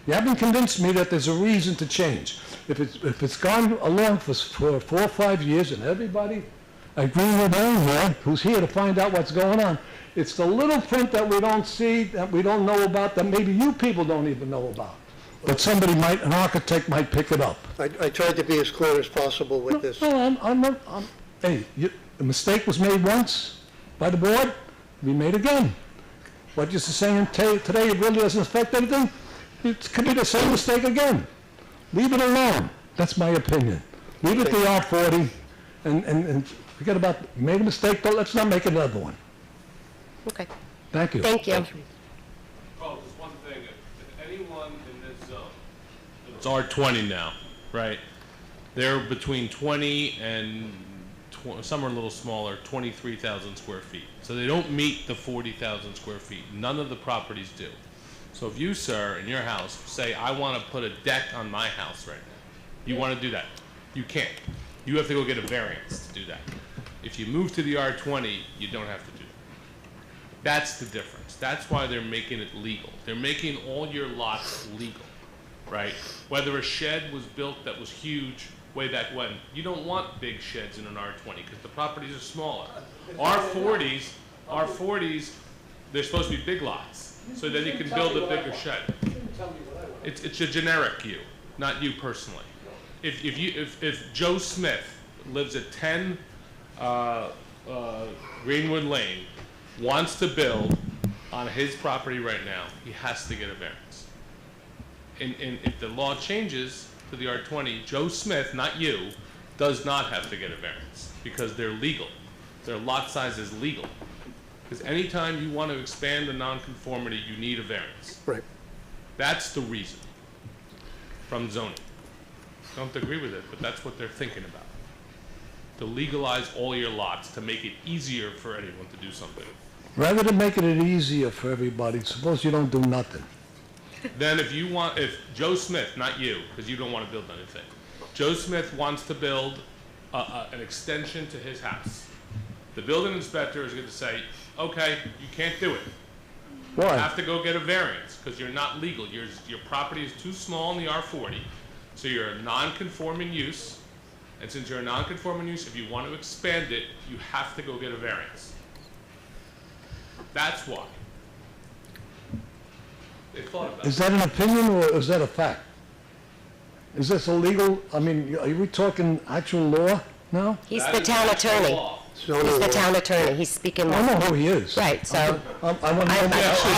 [SPEAKER 13] You haven't convinced me that there's a reason to change. If it's gone along for 4 or 5 years and everybody agreeing with here, who's here to find out what's going on, it's the little print that we don't see, that we don't know about, that maybe you people don't even know about. But an architect might pick it up.
[SPEAKER 1] I tried to be as clear as possible with this.
[SPEAKER 13] No, I'm not, hey, a mistake was made once by the board, be made again. What you're saying today, it really doesn't affect anything, it could be the same mistake again. Leave it alone, that's my opinion. Leave it to R40 and forget about, you made a mistake, but let's not make another one.
[SPEAKER 3] Okay.
[SPEAKER 13] Thank you.
[SPEAKER 3] Thank you.
[SPEAKER 6] Carl, just one thing, if anyone in this zone, it's R20 now, right? They're between 20 and, some are a little smaller, 23,000 square feet. So they don't meet the 40,000 square feet. None of the properties do. So if you, sir, in your house, say, I want to put a deck on my house right now, you want to do that, you can't. You have to go get a variance to do that. If you move to the R20, you don't have to do that. That's the difference. That's why they're making it legal. They're making all your lots legal, right? Whether a shed was built that was huge way back when, you don't want big sheds in an R20 because the properties are smaller. R40s, they're supposed to be big lots, so then you can build a bigger shed. It's a generic you, not you personally. If Joe Smith lives at 10 Greenwood Lane, wants to build on his property right now, he has to get a variance. And if the law changes to the R20, Joe Smith, not you, does not have to get a variance because they're legal. Their lot size is legal. Because anytime you want to expand a nonconformity, you need a variance.
[SPEAKER 1] Right.
[SPEAKER 6] That's the reason from zoning. Don't agree with it, but that's what they're thinking about. To legalize all your lots, to make it easier for anyone to do something.
[SPEAKER 13] Rather than making it easier for everybody, suppose you don't do nothing.
[SPEAKER 6] Then if Joe Smith, not you, because you don't want to build anything, Joe Smith wants to build an extension to his house, the building inspector is going to say, okay, you can't do it.
[SPEAKER 13] Why?
[SPEAKER 6] You have to go get a variance because you're not legal. Your property is too small in the R40, so you're a non-conforming use, And since you're a non-conforming use, if you want to expand it, you have to go get a variance. That's why. They thought about
[SPEAKER 13] Is
[SPEAKER 6] it.
[SPEAKER 13] that an opinion or is that a fact? Is this illegal? I mean, are we talking actual law now?
[SPEAKER 3] He's
[SPEAKER 6] That
[SPEAKER 3] the
[SPEAKER 6] is
[SPEAKER 3] town
[SPEAKER 6] actual
[SPEAKER 3] attorney.
[SPEAKER 6] law.
[SPEAKER 3] He's the town attorney. He's speaking.
[SPEAKER 13] I know who he is.
[SPEAKER 3] Right, so,
[SPEAKER 13] I want to know.
[SPEAKER 3] I'm not sure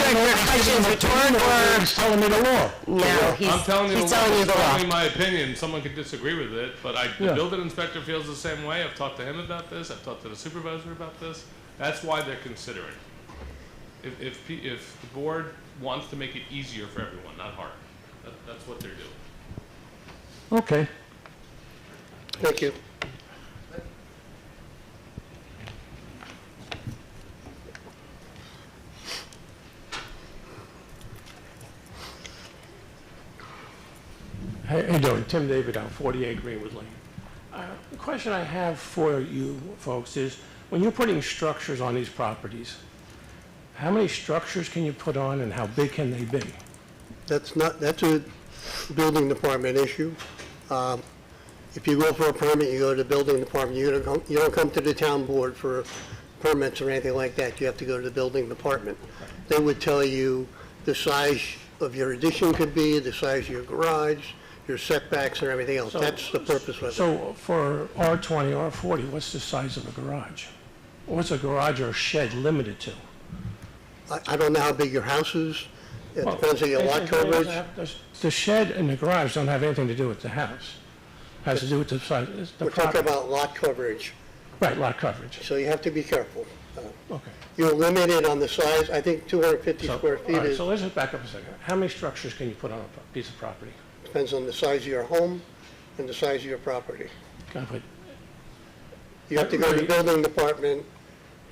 [SPEAKER 3] if your question's rhetorical.
[SPEAKER 13] He's telling me the law.
[SPEAKER 3] No,
[SPEAKER 6] I'm telling you
[SPEAKER 3] he's
[SPEAKER 6] the law.
[SPEAKER 3] telling you
[SPEAKER 6] It's
[SPEAKER 3] the
[SPEAKER 6] only
[SPEAKER 3] law.
[SPEAKER 6] my opinion. Someone could disagree with it, but the
[SPEAKER 13] Yeah.
[SPEAKER 6] building inspector feels the same way. I've talked to him about this. I've talked to the supervisor about this. That's why they're considering. If the board wants to make it easier for everyone, not harder, that's what they're doing.
[SPEAKER 13] Okay.
[SPEAKER 1] Thank you.
[SPEAKER 14] Hey, doing? Tim David on 48 Greenwood Lane. The question I have for you folks is, when you're putting structures on these properties, how many structures can you put on and how big can they be?
[SPEAKER 1] That's a building department issue. If you go for a permit, you go to the building department, you don't come to the town board for permits or anything like that. You have to go to the building department. They would tell you the size of your addition could be, the size of your garage, your setbacks and everything else.
[SPEAKER 14] So-
[SPEAKER 1] That's the purpose of it.
[SPEAKER 14] So for R20, R40, what's the size of a garage? What's a garage or a shed limited to?
[SPEAKER 1] I don't know how big your house is. It
[SPEAKER 14] Well,
[SPEAKER 1] depends on your lot
[SPEAKER 14] it doesn't
[SPEAKER 1] coverage.
[SPEAKER 14] have- The shed and the garage don't have anything to do with the house. Has to do with the size, it's the
[SPEAKER 1] We're talking
[SPEAKER 14] property.
[SPEAKER 1] about lot coverage,
[SPEAKER 14] Right, lot coverage.
[SPEAKER 1] so you have to be careful.
[SPEAKER 14] Okay.
[SPEAKER 1] You're limited on the size, I think 250
[SPEAKER 14] So,
[SPEAKER 1] square
[SPEAKER 14] all
[SPEAKER 1] feet
[SPEAKER 14] right,
[SPEAKER 1] is,
[SPEAKER 14] so let's just back up a second. How many structures can you put on a piece of property?
[SPEAKER 1] depends on the size of your home and the size of your property.
[SPEAKER 14] Can I put,
[SPEAKER 1] You have to go to the building department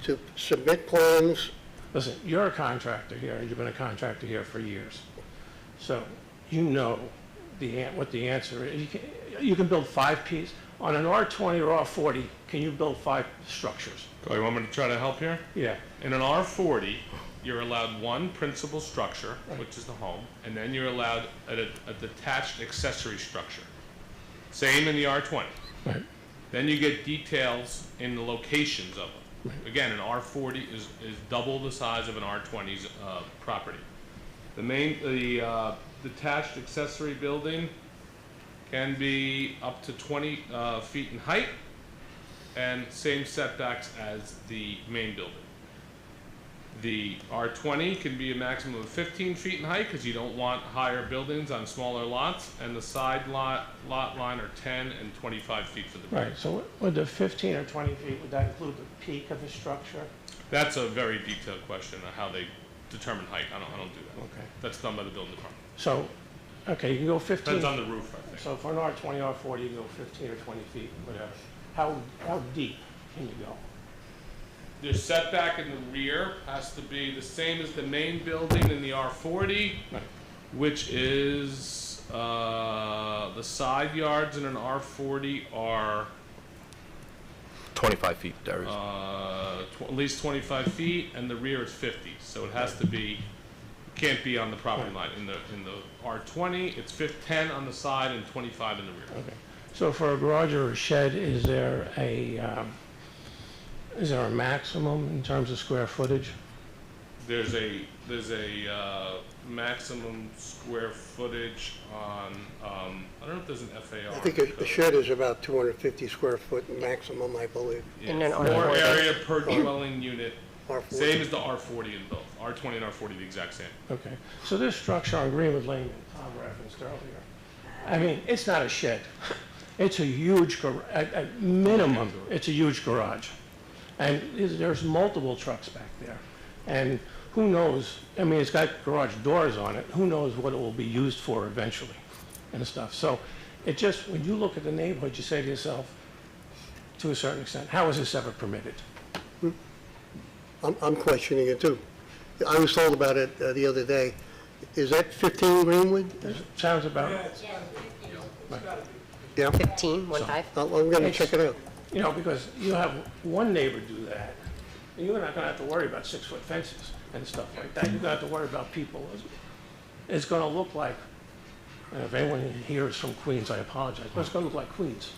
[SPEAKER 1] to submit plans.
[SPEAKER 14] listen, you're a contractor here, and you've been a contractor here for years. So you know what the answer is. You can build 5 pieces. On an R20 or R40, can you build 5 structures?
[SPEAKER 6] Oh, you want me to try to help here?
[SPEAKER 14] Yeah.
[SPEAKER 6] In an R40, you're allowed one principal structure, which is the home, and then you're allowed a detached accessory structure. Same in the R20.
[SPEAKER 14] Right.
[SPEAKER 6] Then you get details in the locations of them. Again, an R40 is double the size of an R20's property. The detached accessory building can be up to 20 feet in height and same setbacks as the main building. The R20 can be a maximum of 15 feet in height because you don't want higher buildings on smaller lots, and the side lot line are 10 and 25 feet for the building.
[SPEAKER 14] Right, so would the 15 or 20 feet, would that include the peak of the structure?
[SPEAKER 6] That's a very detailed question on how they determine height. I don't do that.
[SPEAKER 14] Okay.
[SPEAKER 6] That's done by the building department.
[SPEAKER 14] So, okay, you can go 15.
[SPEAKER 6] Depends on the roof, I think.
[SPEAKER 14] So for an R20, R40, you can go 15 or 20 feet, whatever. How deep can you go?
[SPEAKER 6] The setback in the rear has to be the same as the main building in the R40,
[SPEAKER 14] Right.
[SPEAKER 6] which is, the side yards in an R40 are
[SPEAKER 9] 25 feet, Darius.
[SPEAKER 6] at least 25 feet, and the rear is 50. So it has to be, can't be on the property line. In the R20, it's 10 on the side and 25 in the rear.
[SPEAKER 14] Okay. So for a garage or a shed, is there a maximum in terms of square footage?
[SPEAKER 6] There's a maximum square footage on, I don't know if there's an FAR.
[SPEAKER 1] I think a shed is about 250 square foot maximum, I believe.
[SPEAKER 6] Yeah,
[SPEAKER 3] In an
[SPEAKER 6] floor
[SPEAKER 3] R40.
[SPEAKER 6] area per dwelling unit,
[SPEAKER 1] R40.
[SPEAKER 6] same as the R40 in both. R20 and R40 the exact same.
[SPEAKER 14] Okay. So this structure on Greenwood Lane that Tom referenced earlier, I mean, it's not a shed. It's a huge, at minimum, it's a huge garage. And there's multiple trucks back there. And who knows, I mean, it's got garage doors on it. Who knows what it will be used for eventually and stuff. So it just, when you look at the neighborhood, you say to yourself, to a certain extent, how is this ever permitted?
[SPEAKER 1] I'm questioning it too. I was told about it the other day. Is that 15 Greenwood?
[SPEAKER 14] Sounds about,
[SPEAKER 1] Yeah?
[SPEAKER 3] 15, 1-5.
[SPEAKER 1] I'm going to check it out.
[SPEAKER 14] you know, because you have one neighbor do that, and you're not gonna have to worry about 6-foot fences and stuff like that. You're gonna have to worry about people. It's gonna look like, and if anyone here is from Queens, I apologize, but it's gonna look like Queens.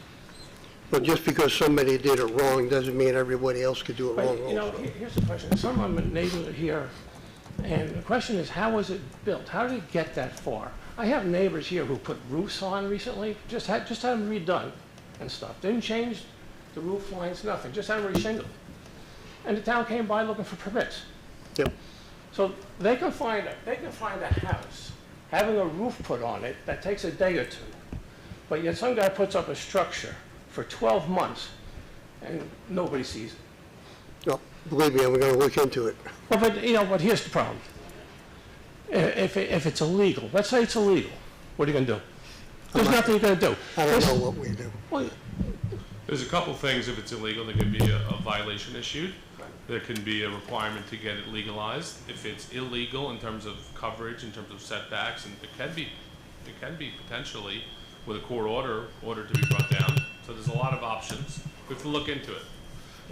[SPEAKER 1] But just because somebody did it wrong doesn't mean everybody else could do it
[SPEAKER 14] But,
[SPEAKER 1] wrong
[SPEAKER 14] you know,
[SPEAKER 1] also.
[SPEAKER 14] here's the question. Some of my neighbors are here, and the question is, how was it built? How did it get that far? I have neighbors here who put roofs on recently, just had them redone and stuff. Didn't change the roof lines, nothing, just had them reshingled. And the town came by looking for permits.
[SPEAKER 1] Yep.
[SPEAKER 14] So they can find a house, having a roof put on it, that takes a day or two. But yet some guy puts up a structure for 12 months, and nobody sees it.
[SPEAKER 1] No, believe me, we're gonna look into it.
[SPEAKER 14] Well, but, you know, but here's the problem. If it's illegal, let's say it's illegal, what are you gonna do? There's nothing you're gonna do.
[SPEAKER 1] I don't know what we do.
[SPEAKER 14] Well,
[SPEAKER 6] There's a couple things, if it's illegal, there could be a violation issued. There can be a requirement to get it legalized. If it's illegal in terms of coverage, in terms of setbacks, and it can be potentially with a court order to be brought down. So there's a lot of options. We have to look into it.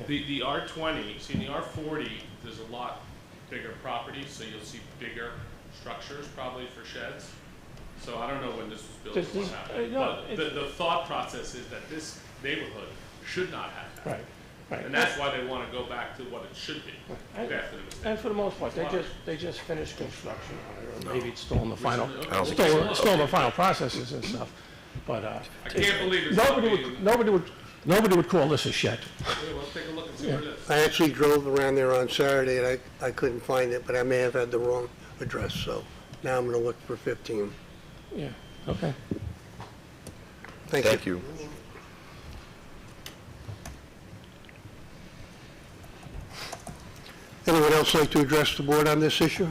[SPEAKER 6] The R20, see in the R40, there's a lot bigger property, so you'll see bigger structures probably for sheds. So I don't know when this was built or what happened. But the thought process is that this neighborhood should not have that.
[SPEAKER 14] right, right.
[SPEAKER 6] And that's why they want to go back to what it should be
[SPEAKER 14] And-
[SPEAKER 6] after the mistake.
[SPEAKER 14] And for the most part, they just finished construction on it, or maybe it's still in the final,
[SPEAKER 6] I don't think
[SPEAKER 14] still in the final processes and stuff. But,
[SPEAKER 6] I can't believe it's not being-
[SPEAKER 14] nobody would call this a shed.
[SPEAKER 6] Well, let's take a look and see what it is.
[SPEAKER 1] I actually drove around there on Saturday and I couldn't find it, but I may have had the wrong address, so now I'm gonna look for 15.
[SPEAKER 14] Yeah, okay.
[SPEAKER 1] Thank you.
[SPEAKER 9] Thank you.
[SPEAKER 1] Anyone else like to address the board on this issue?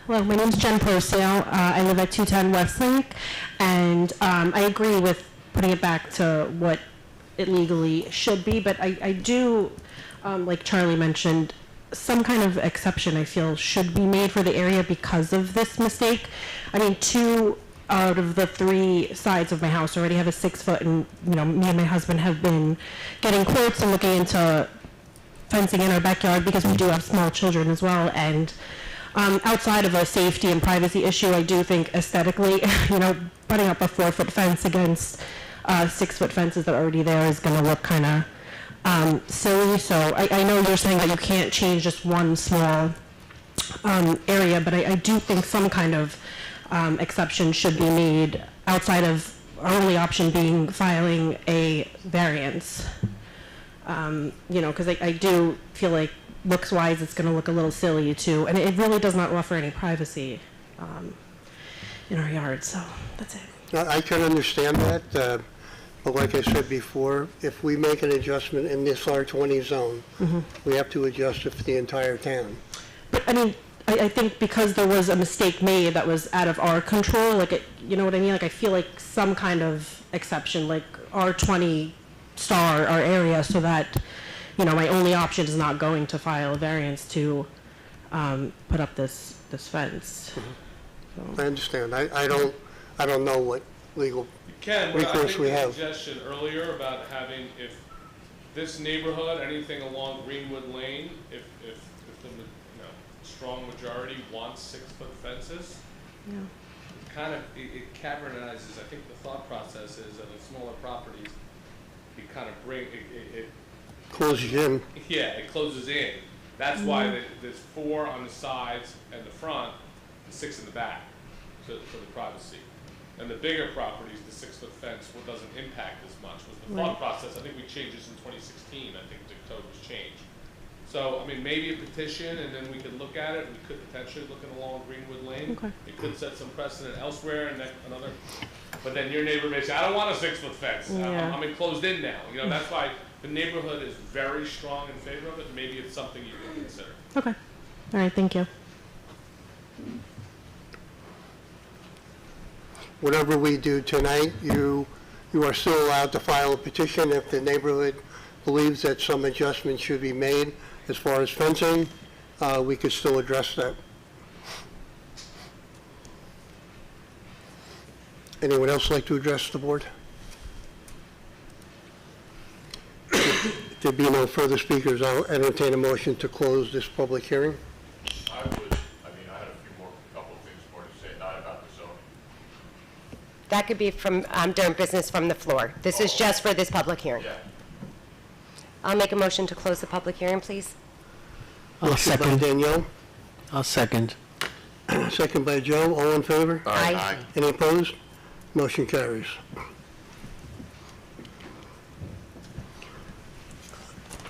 [SPEAKER 15] Hello, my name's Jen Porcel. I live at 210 Westlake, and I agree with putting it back to what it legally should be, but I do, like Charlie mentioned, some kind of exception I feel should be made for the area because of this mistake. I mean, 2 out of the 3 sides of my house already have a 6-foot, and me and my husband have been getting quotes and looking into fencing in our backyard because we do have small children as well, and outside of a safety and privacy issue, I do think aesthetically, putting up a 4-foot fence against 6-foot fences that are already there is going to look kind of silly. So I know you're saying that you can't change just one small area, but I do think some kind of exception should be made outside of our only option being filing a variance. Because I do feel like looks-wise, it's going to look a little silly too, and it really does not offer any privacy in our yard. So that's it.
[SPEAKER 1] I can understand that, but like I said before, if we make an adjustment in this R20 zone, we have to adjust it for the entire town.
[SPEAKER 15] But I mean, I think because there was a mistake made that was out of our control, like you know what I mean? Like I feel like some kind of exception, like R20 star our area, so that my only option is not going to file a variance to put up this fence.
[SPEAKER 1] I understand. I don't know what legal
[SPEAKER 6] Ken, but I
[SPEAKER 1] recourse
[SPEAKER 6] think
[SPEAKER 1] we
[SPEAKER 6] the
[SPEAKER 1] have.
[SPEAKER 6] suggestion earlier about having, if this neighborhood, anything along Greenwood Lane, if the strong majority wants 6-foot fences, it cavernizes, I think the thought process is that in smaller properties, you kind of bring, it
[SPEAKER 1] Closes in.
[SPEAKER 6] yeah, it closes in. That's why there's 4 on the sides and the front, and 6 in the back, for the privacy. And the bigger properties, the 6-foot fence, doesn't impact as much. Was the thought process? I think we changed this in 2016. I think the code was changed. So, I mean, maybe a petition, and then we could look at it. We could potentially look at along Greenwood Lane.
[SPEAKER 15] Okay.
[SPEAKER 6] It could set some precedent elsewhere, and then another. But then your neighbor may say, "I don't want a 6-foot fence.
[SPEAKER 15] Yeah.
[SPEAKER 6] I'm enclosed in now." That's why the neighborhood is very strong in favor of it. Maybe it's something you can consider.
[SPEAKER 15] Okay. All right. Thank you.
[SPEAKER 1] Whatever we do tonight, you are still allowed to file a petition if the neighborhood believes that some adjustment should be made as far as fencing. We could still address that. Anyone else like to address the board? there be no further speakers, I'll entertain a motion to close this public hearing.
[SPEAKER 2] I would, I mean, I had a few more, couple of things more to say, not about the zoning.
[SPEAKER 3] That could be from, during business from the floor. This is just for this public hearing.
[SPEAKER 2] Yeah.
[SPEAKER 3] I'll make a motion to close the public hearing, please.
[SPEAKER 1] Motion by Danielle,
[SPEAKER 8] I'll second.
[SPEAKER 1] second by Joe, all in favor?
[SPEAKER 3] Aye.
[SPEAKER 1] Any opposed? Motion carries.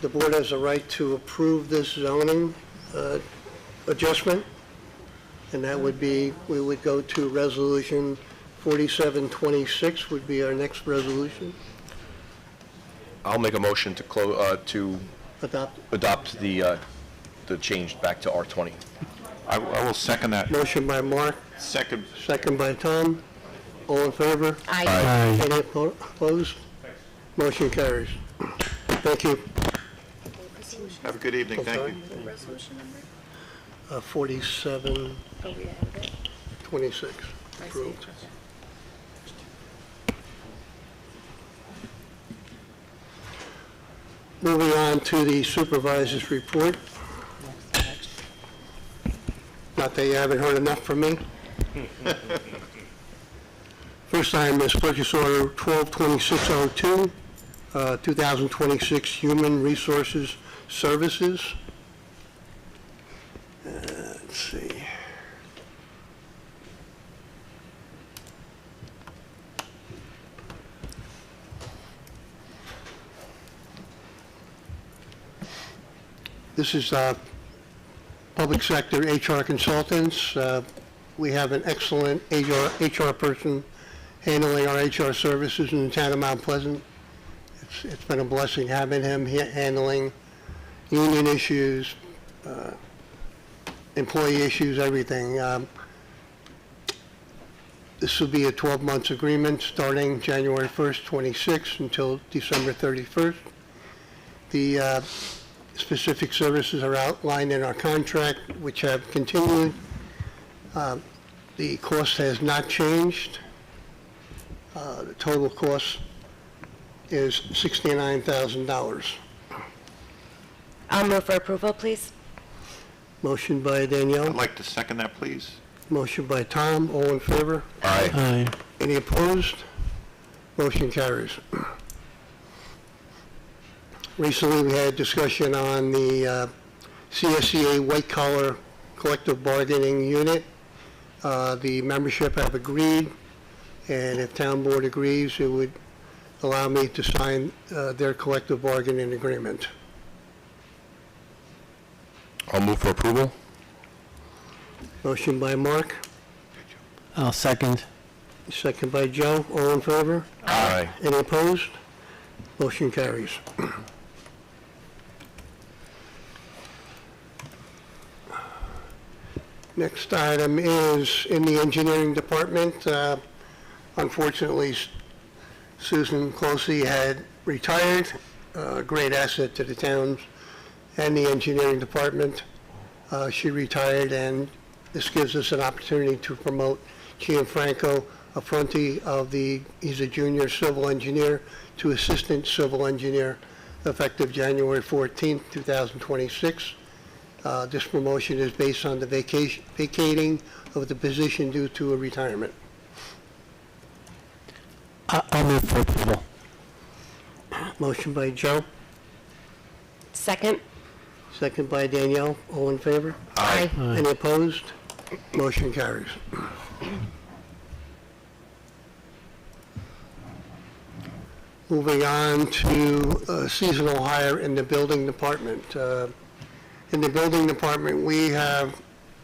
[SPEAKER 1] The board has a right to approve this zoning adjustment, and that would be, we would go to Resolution 4726 would be our next resolution.
[SPEAKER 9] I'll make a motion to
[SPEAKER 1] Adopt.
[SPEAKER 9] the change back to R20.
[SPEAKER 11] I will second that.
[SPEAKER 1] Motion by Mark,
[SPEAKER 11] Second.
[SPEAKER 1] second by Tom. All in favor?
[SPEAKER 3] Aye.
[SPEAKER 1] Any opposed? Motion carries. Thank you.
[SPEAKER 11] Have a good evening, thank you.
[SPEAKER 1] 4726 approved. Moving on to the supervisor's report. Not that you haven't heard enough from me. First item is purchase order 122602, 2026 Human Resources Services. Let's see. This is public sector HR consultants. We have an excellent HR person handling our HR services in the town of Mount Pleasant. It's been a blessing having him handling union issues, employee issues, everything. This will be a 12-month agreement starting January 1st, 26 until December 31st. The specific services are outlined in our contract, which have continued. The cost has not changed. The total cost is $69,000.
[SPEAKER 3] I'll move for approval, please.
[SPEAKER 1] Motion by Danielle.
[SPEAKER 11] I'd like to second that, please.
[SPEAKER 1] Motion by Tom. All in favor?
[SPEAKER 9] Aye.
[SPEAKER 1] Any opposed? Motion carries. Recently, we had a discussion on the CSCA white-collar collective bargaining unit. The membership have agreed, and if town board agrees, it would allow me to sign their collective bargaining agreement.
[SPEAKER 9] I'll move for approval.
[SPEAKER 1] Motion by Mark,
[SPEAKER 8] I'll second.
[SPEAKER 1] second by Joe. All in favor?
[SPEAKER 9] Aye.
[SPEAKER 1] Any opposed? Motion carries. Next item is in the engineering department. Unfortunately, Susan Closey had retired, a great asset to the towns and the engineering department. She retired, and this gives us an opportunity to promote Gianfranco Affronti he's a junior civil engineer, to assistant civil engineer, effective January 14th, 2026. This promotion is based on the vacating of the position due to a retirement.
[SPEAKER 8] I'll move for approval.
[SPEAKER 1] Motion by Joe,
[SPEAKER 3] Second?
[SPEAKER 1] second by Danielle. All in favor?
[SPEAKER 3] Aye.
[SPEAKER 1] Any opposed? Motion carries. Moving on to seasonal hire in the building department. In the building department, we have,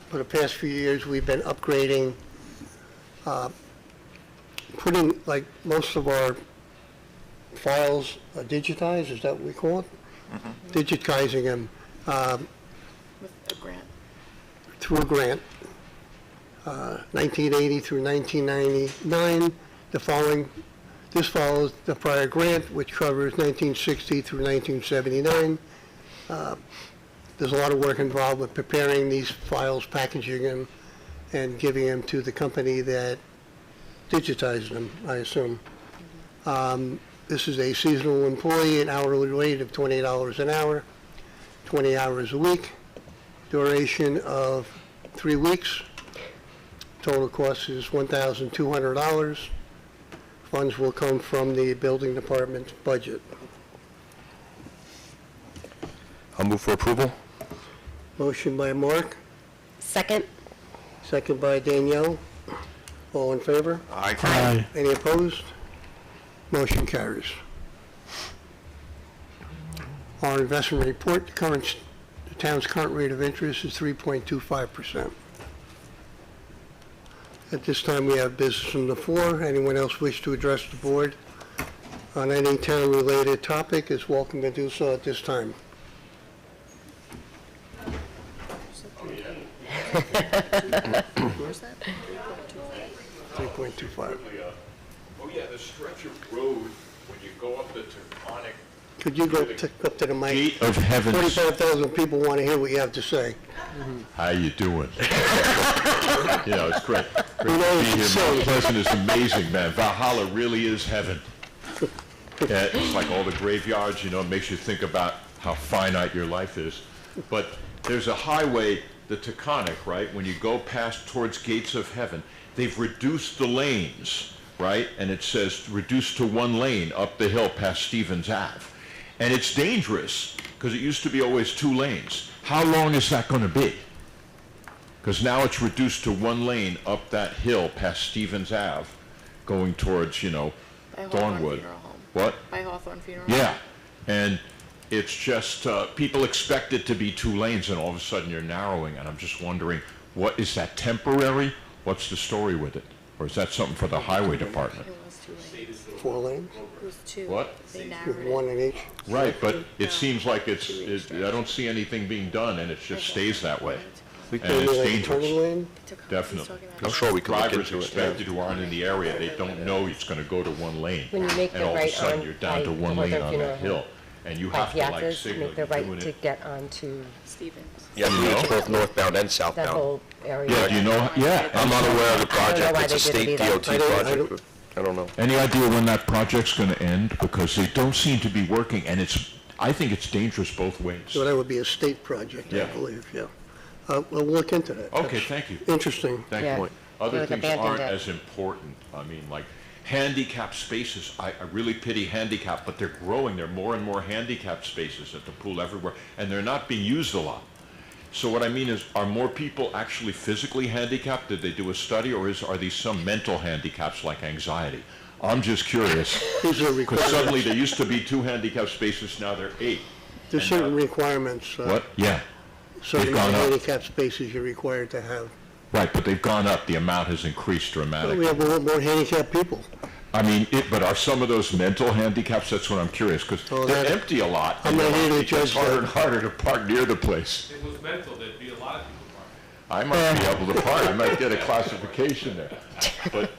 [SPEAKER 1] for the past few years, we've been upgrading, putting, like, most of our files digitized, is that what we call it? Digitizing them
[SPEAKER 4] With a grant.
[SPEAKER 1] through a grant, 1980 through 1999. This follows the prior grant, which covers 1960 through 1979. There's a lot of work involved with preparing these files, packaging them, and giving them to the company that digitizes them, I assume. This is a seasonal employee, an hourly rate of $28 an hour, 20 hours a week, duration of 3 weeks. Total cost is $1,200. Funds will come from the building department budget.
[SPEAKER 9] I'll move for approval.
[SPEAKER 1] Motion by Mark,
[SPEAKER 3] Second?
[SPEAKER 1] second by Danielle. All in favor?
[SPEAKER 11] Aye.
[SPEAKER 1] Any opposed? Motion carries. Our investment report, the town's current rate of interest is 3.25%. At this time, we have business on the floor. Anyone else wish to address the board on any town-related topic is welcome to do so at this time.
[SPEAKER 4] Where's that?
[SPEAKER 1] 3.25.
[SPEAKER 2] Oh, yeah, the stretch of road when you go up the Taconic.
[SPEAKER 1] Could you go up to the mic?
[SPEAKER 2] Gate of Heavens.
[SPEAKER 1] 45,000 people want to hear what you have to say.
[SPEAKER 2] How you doing? It's great. Great
[SPEAKER 1] We know
[SPEAKER 2] to
[SPEAKER 1] you
[SPEAKER 2] be
[SPEAKER 1] can
[SPEAKER 2] here.
[SPEAKER 1] sing.
[SPEAKER 2] Mount Pleasant is amazing, man. Valhalla really is heaven. Yeah, it's like all the graveyards, it makes you think about how finite your life is. But there's a highway, the Taconic, right? When you go past towards Gates of Heaven, they've reduced the lanes, right? And it says reduced to 1 lane up the hill past Stevens Ave. And it's dangerous because it used to be always 2 lanes. How long is that going to be? Because now it's reduced to 1 lane up that hill past Stevens Ave, going towards,
[SPEAKER 4] By Hawthorne
[SPEAKER 2] Thornwood.
[SPEAKER 4] Funeral Home.
[SPEAKER 2] What?
[SPEAKER 4] By Hawthorne Funeral Home.
[SPEAKER 2] Yeah, and it's just, people expect it to be 2 lanes, and all of a sudden you're narrowing, and I'm just wondering, what, is that temporary? What's the story with it? Or is that something for the highway department?
[SPEAKER 4] It was 2 lanes.
[SPEAKER 1] 4 lanes,
[SPEAKER 4] It was 2.
[SPEAKER 2] What?
[SPEAKER 4] They
[SPEAKER 1] with
[SPEAKER 4] narrowed
[SPEAKER 1] 1
[SPEAKER 4] it.
[SPEAKER 1] in each.
[SPEAKER 2] Right, but it seems like I don't see anything being done, and it just stays that way.
[SPEAKER 9] We
[SPEAKER 2] And it's
[SPEAKER 1] Maybe like a
[SPEAKER 2] dangerous,
[SPEAKER 1] turning lane?
[SPEAKER 2] definitely.
[SPEAKER 9] I'm sure we could look
[SPEAKER 2] Drivers
[SPEAKER 9] into it.
[SPEAKER 2] expected who aren't in the area, they don't know it's gonna go to 1 lane.
[SPEAKER 3] When you make
[SPEAKER 2] And
[SPEAKER 3] the
[SPEAKER 2] all of a
[SPEAKER 3] right
[SPEAKER 2] sudden,
[SPEAKER 3] on
[SPEAKER 2] you're down to
[SPEAKER 3] by
[SPEAKER 2] 1 lane
[SPEAKER 3] Hawthorne
[SPEAKER 2] on
[SPEAKER 3] Funeral
[SPEAKER 2] that
[SPEAKER 3] Home.
[SPEAKER 2] hill, and you
[SPEAKER 3] By
[SPEAKER 2] have to like
[SPEAKER 3] Piazzas,
[SPEAKER 2] signal,
[SPEAKER 3] make the
[SPEAKER 2] you're
[SPEAKER 3] right
[SPEAKER 2] doing
[SPEAKER 3] to
[SPEAKER 2] it.
[SPEAKER 3] get onto
[SPEAKER 4] Stevens.
[SPEAKER 9] Yeah, I believe it's both northbound and
[SPEAKER 3] that
[SPEAKER 9] southbound.
[SPEAKER 3] whole area.
[SPEAKER 2] Yeah, do you know, yeah.
[SPEAKER 9] I'm not aware of the
[SPEAKER 3] I don't know
[SPEAKER 9] project.
[SPEAKER 3] why
[SPEAKER 9] It's a
[SPEAKER 3] they did
[SPEAKER 9] state
[SPEAKER 3] it either.
[SPEAKER 9] DOT
[SPEAKER 1] I don't-
[SPEAKER 9] project. but I don't know.
[SPEAKER 2] Any idea when that project's gonna end? Because they don't seem to be working, and I think it's dangerous both ways.
[SPEAKER 1] So that would be a state project, I
[SPEAKER 2] Yeah.
[SPEAKER 1] believe, yeah. We'll look into that.
[SPEAKER 2] Okay,
[SPEAKER 1] That's
[SPEAKER 2] thank you.
[SPEAKER 1] Interesting.
[SPEAKER 2] Thank
[SPEAKER 3] Yeah.
[SPEAKER 2] you. Other
[SPEAKER 3] Like
[SPEAKER 2] things
[SPEAKER 3] abandoned
[SPEAKER 2] aren't
[SPEAKER 3] it.
[SPEAKER 2] as important. I mean, like handicap spaces, I really pity handicap, but they're growing. There are more and more handicap spaces at the pool everywhere, and they're not being used a lot. So what I mean is, are more people actually physically handicapped? Did they do a study, or are these some mental handicaps like anxiety? I'm just curious,
[SPEAKER 1] These are
[SPEAKER 2] because suddenly
[SPEAKER 1] requirements.
[SPEAKER 2] there used to be 2 handicap spaces, now there are 8.
[SPEAKER 1] There's certain requirements.
[SPEAKER 2] What? Yeah,
[SPEAKER 1] Certain
[SPEAKER 2] gone up.
[SPEAKER 1] handicap spaces you're required to have.
[SPEAKER 2] right, but they've gone up. The amount has increased
[SPEAKER 1] Well,
[SPEAKER 2] dramatically.
[SPEAKER 1] we have a lot more handicapped people.
[SPEAKER 2] I mean, but are some of those mental handicaps? That's what I'm curious, because
[SPEAKER 1] Oh,
[SPEAKER 2] they're
[SPEAKER 1] that-
[SPEAKER 2] empty a lot.
[SPEAKER 1] I'm not here to
[SPEAKER 2] It gets
[SPEAKER 1] judge
[SPEAKER 2] harder
[SPEAKER 1] that.
[SPEAKER 2] and harder to park near the place.
[SPEAKER 6] If it was mental, there'd be a lot of people parking.
[SPEAKER 2] I might be able to park, I might get a classification there. But,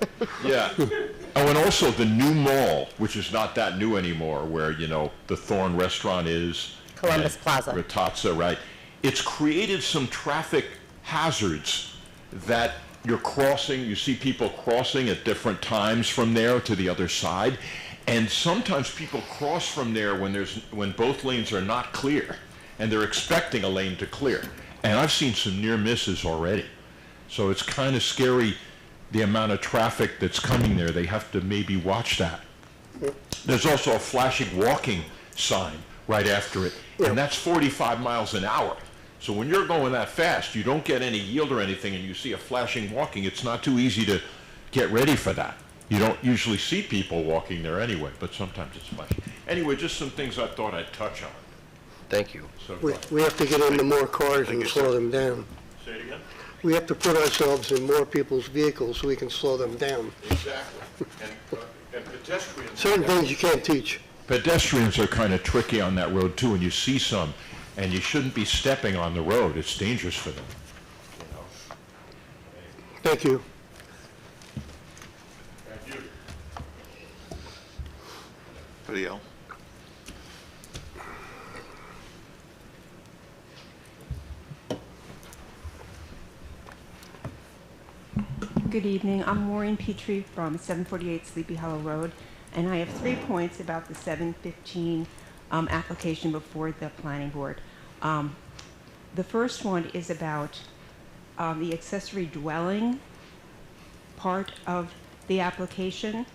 [SPEAKER 2] yeah. Oh, and also the new mall, which is not that new anymore, where, the Thorn Restaurant is.
[SPEAKER 3] Columbus
[SPEAKER 2] and
[SPEAKER 3] Plaza.
[SPEAKER 2] Ratazza, right. It's created some traffic hazards that you're crossing, you see people crossing at different times from there to the other side. And sometimes people cross from there when both lanes are not clear, and they're expecting a lane to clear. And I've seen some near misses already. So it's kind of scary, the amount of traffic that's coming there. They have to maybe watch that. There's also a flashing walking sign right after it, and that's 45 miles an hour. So when you're going that fast, you don't get any yield or anything, and you see a flashing walking, it's not too easy to get ready for that. You don't usually see people walking there anyway, but sometimes it's flashing. Anyway, just some things I thought I'd touch on.
[SPEAKER 9] Thank you.
[SPEAKER 2] So,
[SPEAKER 1] We have to get into more cars and slow them down.
[SPEAKER 2] say it again?
[SPEAKER 1] We have to put ourselves in more people's vehicles so we can slow them down.
[SPEAKER 2] Exactly. And pedestrians.
[SPEAKER 1] Certain things you can't teach.
[SPEAKER 2] Pedestrians are kind of tricky on that road too, and you see some, and you shouldn't be stepping on the road. It's dangerous for them.
[SPEAKER 1] Thank you.
[SPEAKER 2] Thank you.
[SPEAKER 11] Video.
[SPEAKER 16] Good evening. I'm Maureen Petrie from 748 Sleepy Hollow Road, And I have 3 points about the 715 application before the planning board. The first one is about the accessory dwelling part of the application.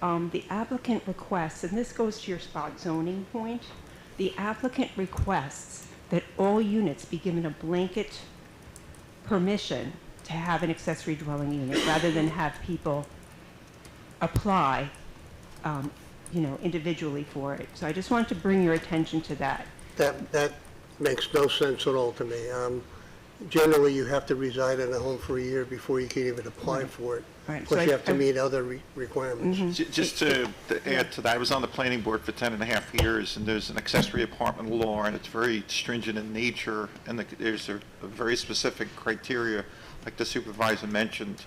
[SPEAKER 16] The applicant requests, and this goes to your spot zoning point, the applicant requests that all units be given a blanket permission to have an accessory dwelling unit rather than have people apply, individually for it. So I just wanted to bring your attention to that.
[SPEAKER 1] That makes no sense at all to me. Generally, you have to reside in a home for a year before you can even apply for it.
[SPEAKER 16] Right.
[SPEAKER 1] Plus,
[SPEAKER 16] So
[SPEAKER 1] you have to meet other requirements.
[SPEAKER 11] Just to add to that, I was on the planning board for 10 and a half years, and there's an accessory apartment law, and it's very stringent in nature, and there's a very specific criteria, like the supervisor mentioned.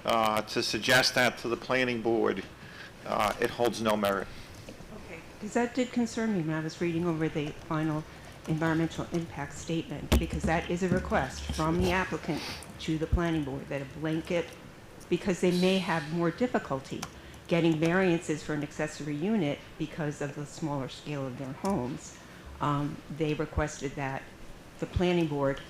[SPEAKER 11] To suggest that to the planning board, it holds no merit.
[SPEAKER 16] Okay. Because that did concern me when I was reading over the final environmental impact statement, because that is a request from the applicant to the planning board, that a blanket, because they may have more difficulty getting variances for an accessory unit because of the smaller scale of their homes. They requested that the planning board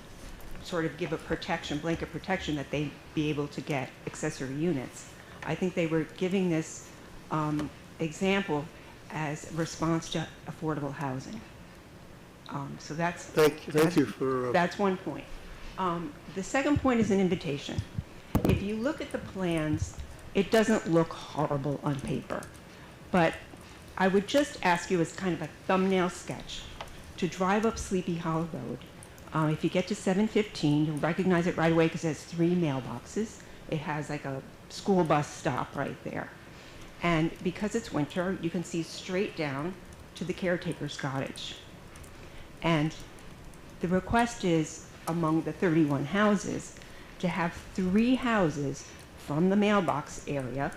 [SPEAKER 16] sort of give a protection, blanket protection, that they be able to get accessory units. I think they were giving this example as a response to affordable housing. So that's
[SPEAKER 1] Thank you for.
[SPEAKER 16] that's one point. The second point is an invitation. If you look at the plans, it doesn't look horrible on paper, but I would just ask you as kind of a thumbnail sketch to drive up Sleepy Hollow Road. If you get to 715, you'll recognize it right away because it has 3 mailboxes. It has like a school bus stop right there. And because it's winter, you can see straight down to the caretaker's cottage. And the request is, among the 31 houses, to have 3 houses from the mailbox area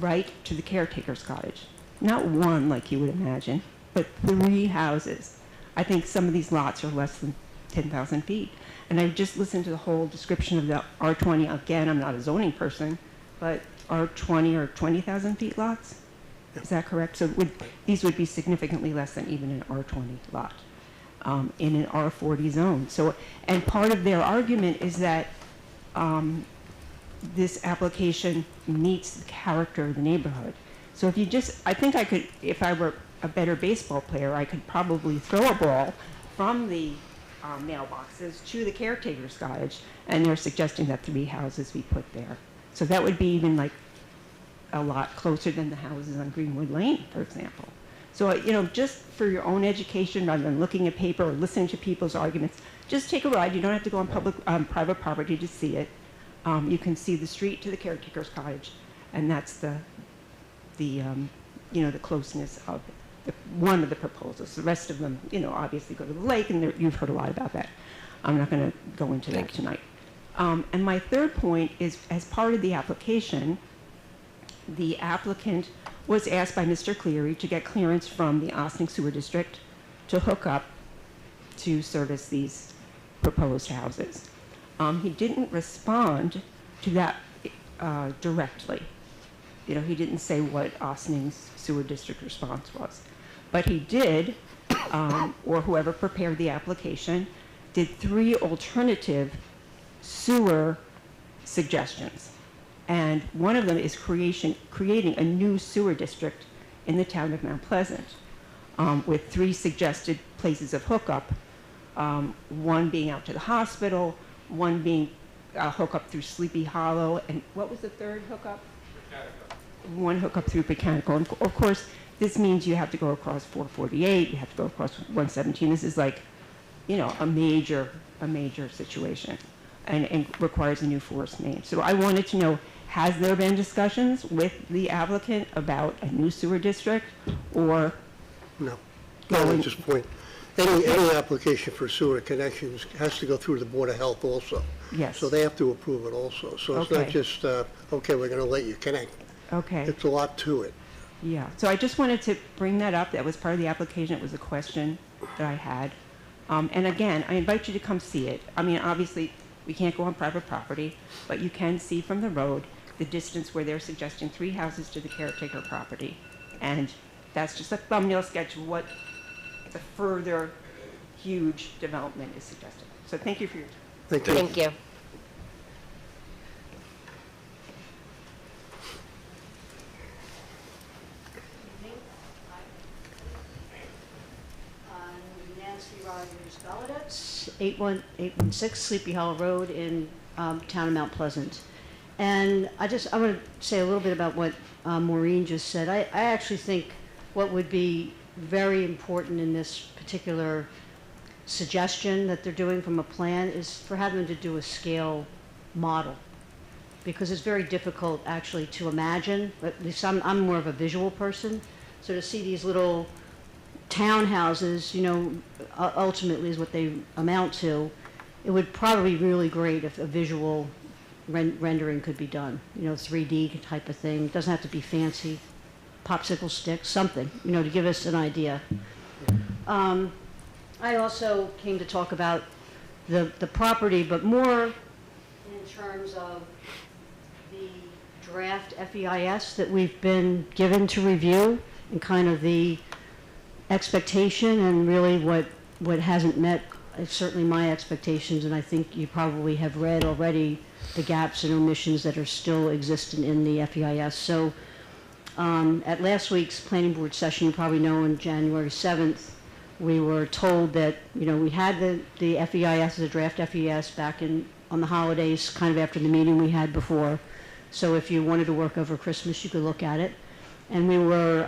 [SPEAKER 16] right to the caretaker's cottage. Not one, like you would imagine, but 3 houses. I think some of these lots are less than 10,000 feet. And I just listened to the whole description of the R20. Again, I'm not a zoning person, but R20 or 20,000 feet lots? Is that correct? So these would be significantly less than even an R20 lot in an R40 zone. So, and part of their argument is that this application meets the character of the neighborhood. So if you just, I think I could, if I were a better baseball player, I could probably throw a ball from the mailboxes to the caretaker's cottage, and they're suggesting that 3 houses be put there. So that would be even like a lot closer than the houses on Greenwood Lane, for example. So, just for your own education, rather than looking at paper or listening to people's arguments, just take a ride. You don't have to go on private property to see it. You can see the street to the caretaker's cottage, and that's the closeness of one of the proposals. The rest of them, obviously go to the lake, and you've heard a lot about that. I'm not going to go into that tonight. And my third point is, as part of the application, the applicant was asked by Mr. Cleary to get clearance from the Ossining Sewer District to hook up to service these proposed houses. He didn't respond to that directly. He didn't say what Ossining's Sewer District response was. But he did, or whoever prepared the application, did 3 alternative sewer suggestions. And one of them is creating a new sewer district in the town of Mount Pleasant, with 3 suggested places of hookup, one being out to the hospital, one being a hookup through Sleepy Hollow, and what was the third hookup? Mechanical. One hookup through Mechanical. And of course, this means you have to go across 448, you have to go across 117. This is like, a major situation, and requires a new forest main. So I wanted to know, has there been discussions with the applicant about a new sewer district, or?
[SPEAKER 1] No. No, at this point. Any application for sewer connections has to go through the Board of Health also.
[SPEAKER 16] Yes.
[SPEAKER 1] So they have to approve it also. So it's not
[SPEAKER 16] Okay.
[SPEAKER 1] just, okay, we're going to let you connect.
[SPEAKER 16] Okay.
[SPEAKER 1] It's a lot to it.
[SPEAKER 16] Yeah, so I just wanted to bring that up. That was part of the application. It was a question that I had. And again, I invite you to come see it. I mean, obviously, we can't go on private property, but you can see from the road the distance where they're suggesting 3 houses to the caretaker property. And that's just a thumbnail sketch of what the further huge development is suggested. So thank you for your time.
[SPEAKER 1] Thank you.
[SPEAKER 3] Thank you.
[SPEAKER 17] Nancy Rogers Galadets, 81816 Sleepy Hollow Road in town of Mount Pleasant. And I want to say a little bit about what Maureen just said. I actually think what would be very important in this particular suggestion that they're doing from a plan is for having them to do a scale model. Because it's very difficult actually to imagine, at least I'm more of a visual person, so to see these little townhouses, you know, ultimately is what they amount to. It would probably be really great if a visual rendering could be done, you know, 3D type of thing. It doesn't have to be fancy, popsicle sticks, something, you know, to give us an idea. I also came to talk about the property, but more in terms of the draft FEIS that we've been given to review and kind of the expectation and really what hasn't met certainly my expectations, and I think you probably have read already the gaps and omissions that are still existent in the FEIS. So at last week's planning board session, you probably know on January 7th, we were told that, you know, we had the FEIS, the draft FEIS back on the holidays, kind of after the meeting we had before. So if you wanted to work over Christmas, you could look at it. And we were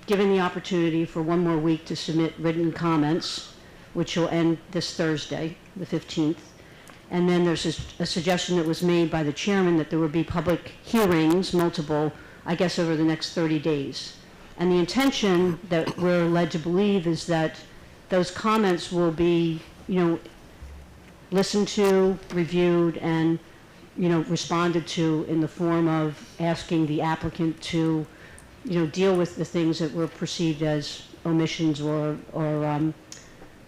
[SPEAKER 17] given the opportunity for one more week to submit written comments, which will end this Thursday, the 15th. And then there's a suggestion that was made by the chairman that there would be public hearings, multiple, I guess, over the next 30 days. And the intention that we're led to believe is that those comments will be, you know, listened to, reviewed, and, you know, responded to in the form of asking the applicant to, you know, deal with the things that were perceived as omissions or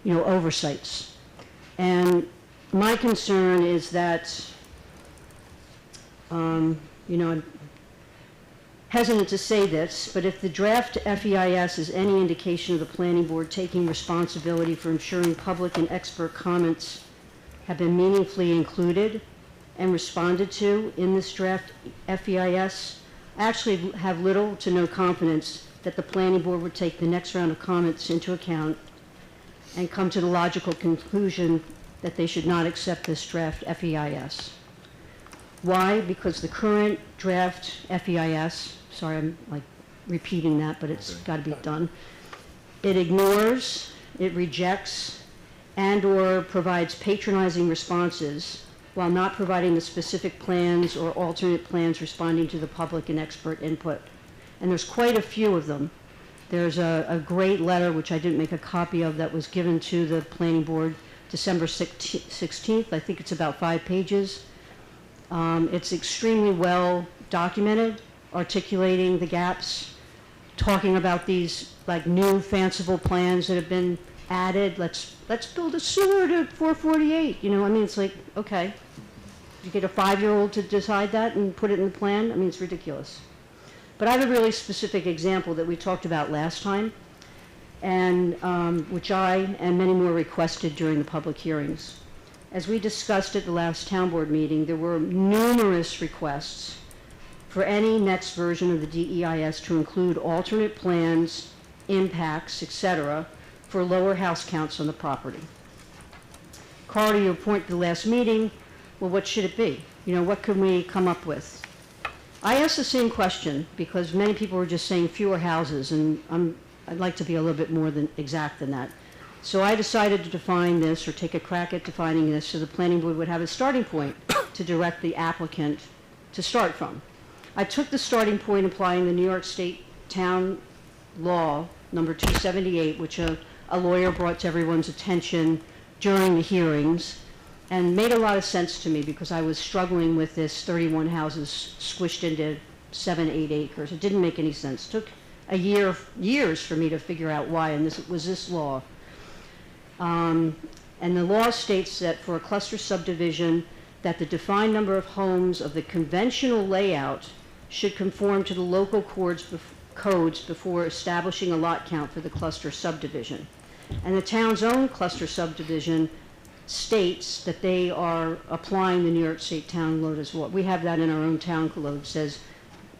[SPEAKER 17] you know, oversights. And my concern is that, you know, I'm hesitant to say this, but if the draft FEIS is any indication of the planning board taking responsibility for ensuring public and expert comments have been meaningfully included and responded to in this draft FEIS, I actually have little to no confidence that the planning board would take the next round of comments into account and come to the logical conclusion that they should not accept this draft FEIS. Why? Because the current draft FEIS, sorry I'm like repeating that, but it's got to be done, it ignores, it rejects, and or provides patronizing responses while not providing the specific plans or alternate plans responding to the public and expert input. And there's quite a few of them. There's a great letter, which I didn't make a copy of, that was given to the planning board December 16th. I think it's about 5 pages. It's extremely well documented, articulating the gaps, talking about these like new fanciful plans that have been added. Let's build a sewer to 448. You know, I mean, it's like, okay, you get a 5-year-old to decide that and put it in the plan. I mean, it's ridiculous. But I have a really specific example that we talked about last time, and which I and many more requested during the public hearings. As we discussed at the last town board meeting, there were numerous requests for any next version of the DEIS to include alternate plans, impacts, etc., for lower house counts on the property. Carl, to your point at the last meeting, well, what should it be? You know, what can we come up with? I asked the same question because many people were just saying fewer houses, and I'd like to be a little bit more exact than that. So I decided to define this, or take a crack at defining this, so the planning board would have a starting point to direct the applicant to start from. I took the starting point applying the New York State Town Law number 278, which a lawyer brought to everyone's attention during the hearings, and made a lot of sense to me because I was struggling with this 31 houses squished into 7-8 acres. It didn't make any sense. It took years for me to figure out why, and this was this law. And the law states that for a cluster subdivision, that the defined number of homes of the conventional layout should conform to the local codes before establishing a lot count for the cluster subdivision. And the town's own cluster subdivision states that they are applying the New York State Town Code as well. We have that in our own town code, says,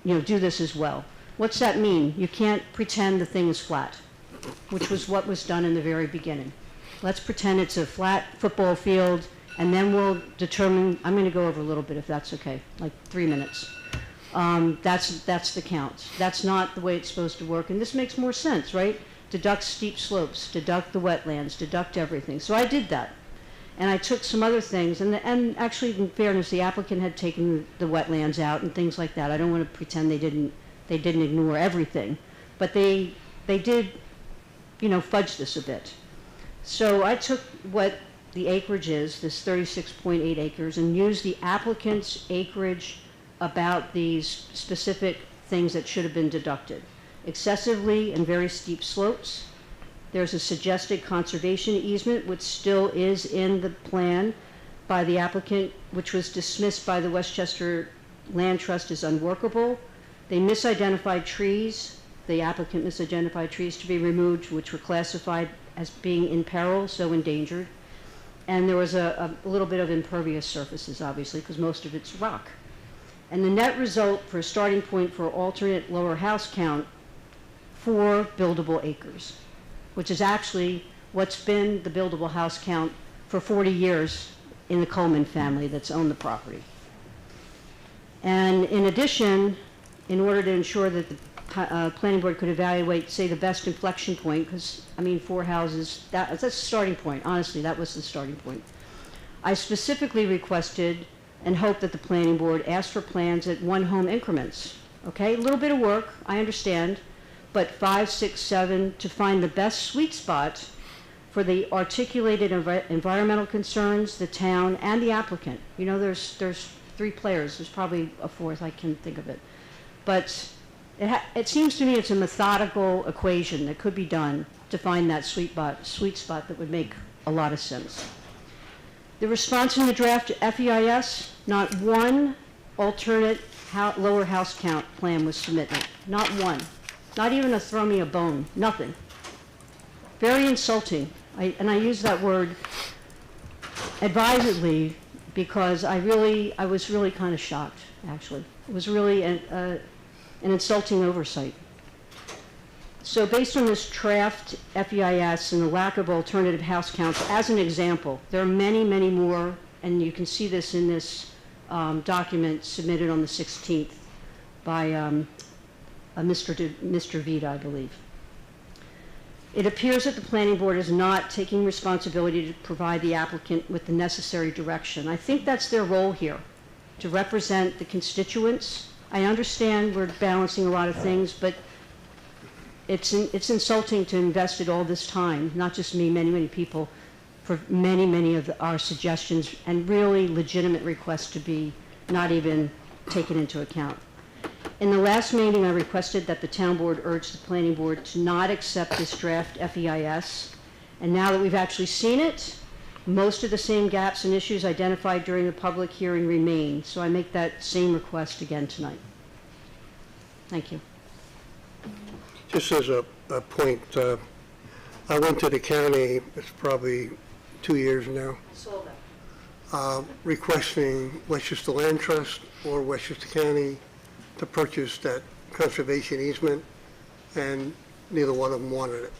[SPEAKER 17] you know, do this as well. What's that mean? You can't pretend the thing is flat, which was what was done in the very beginning. Let's pretend it's a flat football field, and then we'll determine, I'm going to go over a little bit if that's okay, like 3 minutes. That's the count. That's not the way it's supposed to work, and this makes more sense, right? Deduct steep slopes, deduct the wetlands, deduct everything. So I did that. And I took some other things, and actually, in fairness, the applicant had taken the wetlands out and things like that. I don't want to pretend they didn't ignore everything, but they did, you know, fudge this a bit. So I took what the acreage is, this 36.8 acres, and used the applicant's acreage about these specific things that should have been deducted. Excessively and very steep slopes. There's a suggested conservation easement, which still is in the plan by the applicant, which was dismissed by the Westchester Land Trust as unworkable. They misidentified trees. The applicant misidentified trees to be removed, which were classified as being in peril, so endangered. And there was a little bit of impervious surfaces, obviously, because most of it's rock. And the net result for a starting point for alternate lower house count, 4 buildable acres, which is actually what's been the buildable house count for 40 years in the Coleman family that's owned the property. And in addition, in order to ensure that the planning board could evaluate, say, the best inflection point, because, I mean, 4 houses, that's the starting point. Honestly, that was the starting point. I specifically requested and hoped that the planning board asked for plans at 1-home increments. Okay, a little bit of work, I understand, but 5, 6, 7 to find the best sweet spot for the articulated environmental concerns, the town, and the applicant. You know, there's 3 players. There's probably a 4th, I can think of it. But it seems to me it's a methodical equation that could be done to find that sweet spot that would make a lot of sense. The response in the draft to FEIS, not one alternate lower house count plan was submitted. Not one. Not even a throw me a bone. Nothing. Very insulting. And I use that word advisedly because I was really kind of shocked, actually. It was really an insulting oversight. So based on this draft FEIS and the lack of alternative house counts, as an example, there are many, many more, and you can see this in this document submitted on the 16th by Mr. Vida, I believe. It appears that the planning board is not taking responsibility to provide the applicant with the necessary direction. I think that's their role here, to represent the constituents. I understand we're balancing a lot of things, but it's insulting to invested all this time, not just me, many, many people, for many, many of our suggestions and really legitimate requests to be not even taken into account. In the last meeting, I requested that the town board urge the planning board to not accept this draft FEIS. And now that we've actually seen it, most of the same gaps and issues identified during the public hearing remain. So I make that same request again tonight. Thank you.
[SPEAKER 1] Just as a point, I went to the county, it's probably 2 years now,
[SPEAKER 17] I saw that.
[SPEAKER 1] requesting Westchester Land Trust or Westchester County to purchase that conservation easement, and neither one of them wanted it.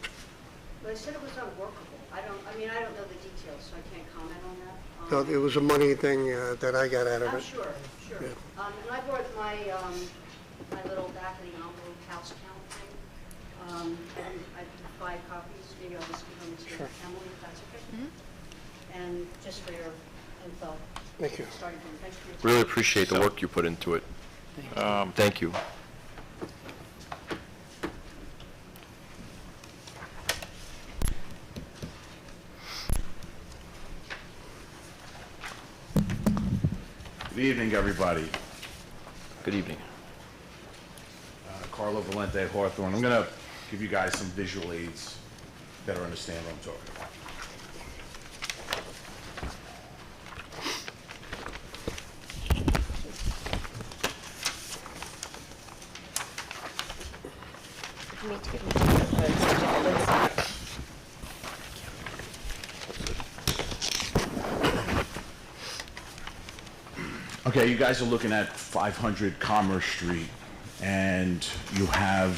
[SPEAKER 17] But I said it was unworkable. I don't know the details, so I can't comment on that.
[SPEAKER 1] So it was a money thing that I got out of
[SPEAKER 17] I'm
[SPEAKER 1] it.
[SPEAKER 17] sure.
[SPEAKER 1] Yeah.
[SPEAKER 17] And I brought my little back of the envelope house count thing. And I did 5 copies. Maybe I'll just give them to
[SPEAKER 1] Sure.
[SPEAKER 17] Emily, if that's okay. And just for your info.
[SPEAKER 1] Thank you.
[SPEAKER 17] Starting point. Thanks for your time.
[SPEAKER 9] Really appreciate the work you put into it. Thank you.
[SPEAKER 18] Good evening, everybody.
[SPEAKER 9] Good evening.
[SPEAKER 18] Carlo Valente, Hawthorne. I'm going to give you guys some visual aids, better understand what I'm talking about. Okay, you guys are looking at 500 Commerce Street, and you have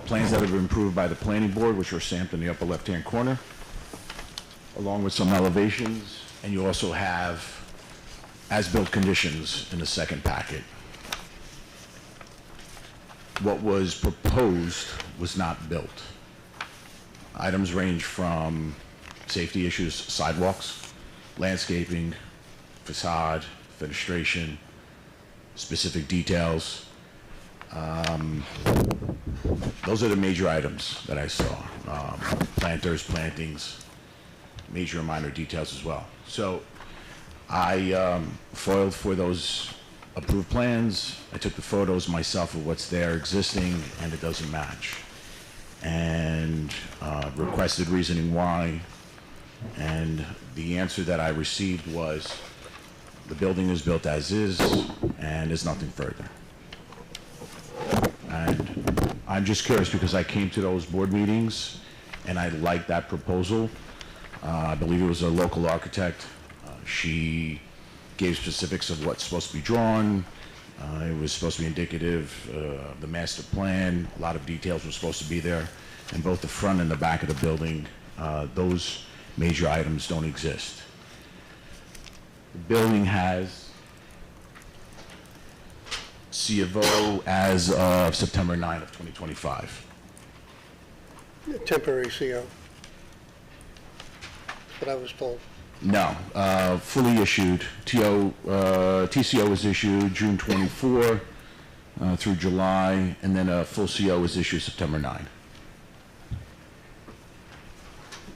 [SPEAKER 18] plans that have been approved by the planning board, which are stamped in the upper left-hand corner, along with some elevations, and you also have as-built conditions in the second packet. What was proposed was not built. Items range from safety issues, sidewalks, landscaping, facade, fenestration, specific details. Those are the major items that I saw. Planters, plantings, major and minor details as well. So I foiled for those approved plans. I took the photos myself of what's there existing, and it doesn't match. And requested reasoning why. And the answer that I received was, the building is built as is, and there's nothing further. And I'm just curious because I came to those board meetings, and I liked that proposal. I believe it was a local architect. She gave specifics of what's supposed to be drawn. It was supposed to be indicative of the master plan. A lot of details were supposed to be there. And both the front and the back of the building, those major items don't exist. The building has C of O as of September 9 of 2025.
[SPEAKER 1] Temporary CO. That's what I was told.
[SPEAKER 18] No, fully issued. TCO was issued June 24 through July, and then a full CO was issued September 9.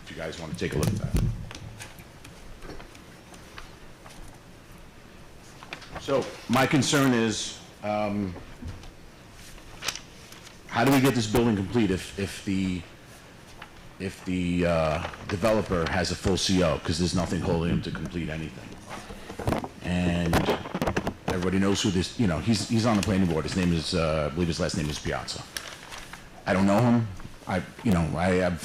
[SPEAKER 18] If you guys want to take a look at that. So my concern is, how do we get this building complete if the developer has a full CO, because there's nothing holding him to complete anything? And everybody knows who this, he's on the planning board. His name is, I believe his last name is Piazza. I don't know him. I have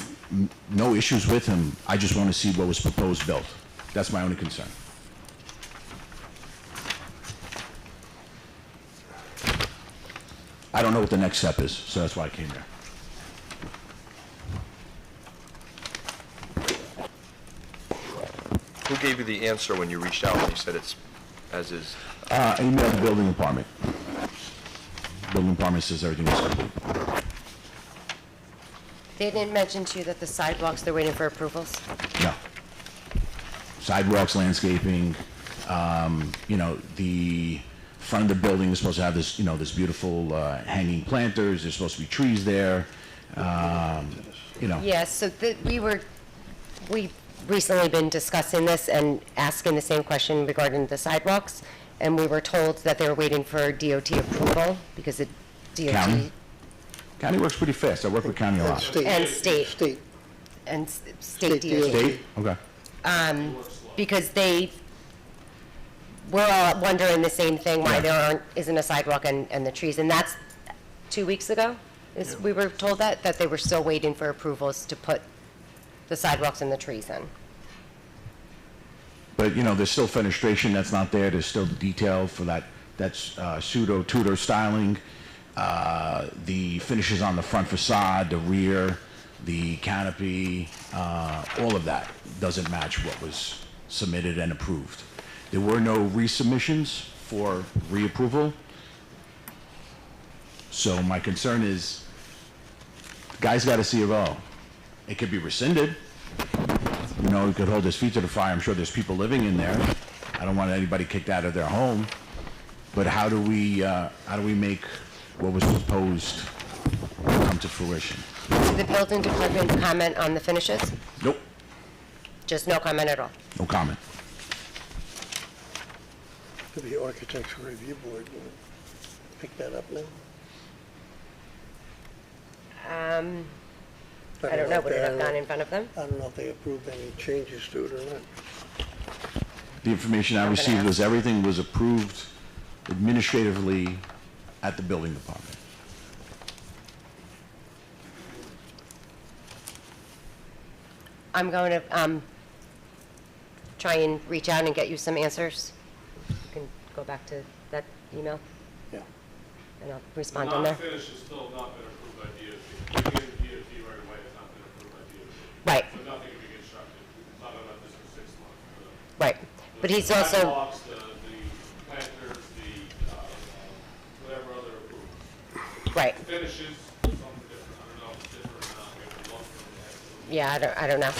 [SPEAKER 18] no issues with him. I just want to see what was proposed built. That's my only concern. I don't know what the next step is, so that's why I came here.
[SPEAKER 9] Who gave you the answer when you reached out, when you said it's as is?
[SPEAKER 18] I emailed the building department. Building department says everything is complete.
[SPEAKER 3] They didn't mention to you that the sidewalks, they're waiting for approvals?
[SPEAKER 18] No. Sidewalks, landscaping, the front of the building is supposed to have this, this beautiful hanging planters. There's supposed to be trees there.
[SPEAKER 3] Yes, so we've recently been discussing this and asking the same question regarding the sidewalks, and we were told that they were waiting for DOT approval because the DOT...
[SPEAKER 18] County works pretty fast. I work with county a lot.
[SPEAKER 3] And state.
[SPEAKER 1] State.
[SPEAKER 3] And state DOT.
[SPEAKER 18] State? Okay.
[SPEAKER 3] Because we're all wondering the same thing, why there isn't a sidewalk and the trees. And that's 2 weeks ago, we were told that they were still waiting for approvals to put the sidewalks and the trees in.
[SPEAKER 18] But, there's still fenestration that's not there. There's still detail for that's pseudo-Tudor styling. The finishes on the front facade, the rear, the canopy, all of that doesn't match what was submitted and approved. There were no resubmissions for reapproval. So my concern is, the guy's got a C of O. It could be rescinded. He could hold his feet to the fire. I'm sure there's people living in there. I don't want anybody kicked out of their home. But how do we make what was proposed come to fruition?
[SPEAKER 3] Did the building department comment on the finishes?
[SPEAKER 18] Nope.
[SPEAKER 3] Just no comment at all?
[SPEAKER 18] No comment.
[SPEAKER 1] Could be Architectural Review Board. Pick that up now.
[SPEAKER 3] I don't know, would it have gone in front of them?
[SPEAKER 1] I don't know if they approved any changes to it or not.
[SPEAKER 18] The information I received was everything was approved administratively at the building department.
[SPEAKER 3] I'm going to try and reach out and get you some answers. You can go back to that email.
[SPEAKER 1] Yeah.
[SPEAKER 3] And I'll respond on there.
[SPEAKER 6] Not finished has still not been approved by DOT. Being DOT right away has not been approved by DOT.
[SPEAKER 3] Right.
[SPEAKER 6] So nothing can be constructed. We're talking about this for 6 months.
[SPEAKER 3] Right. But he's
[SPEAKER 6] The
[SPEAKER 3] also,
[SPEAKER 6] sidewalks, the planters, whatever other approvals.
[SPEAKER 3] right.
[SPEAKER 6] Finishes, something different. I don't know if it's different or not. Maybe one from the next.
[SPEAKER 3] Yeah, I don't know.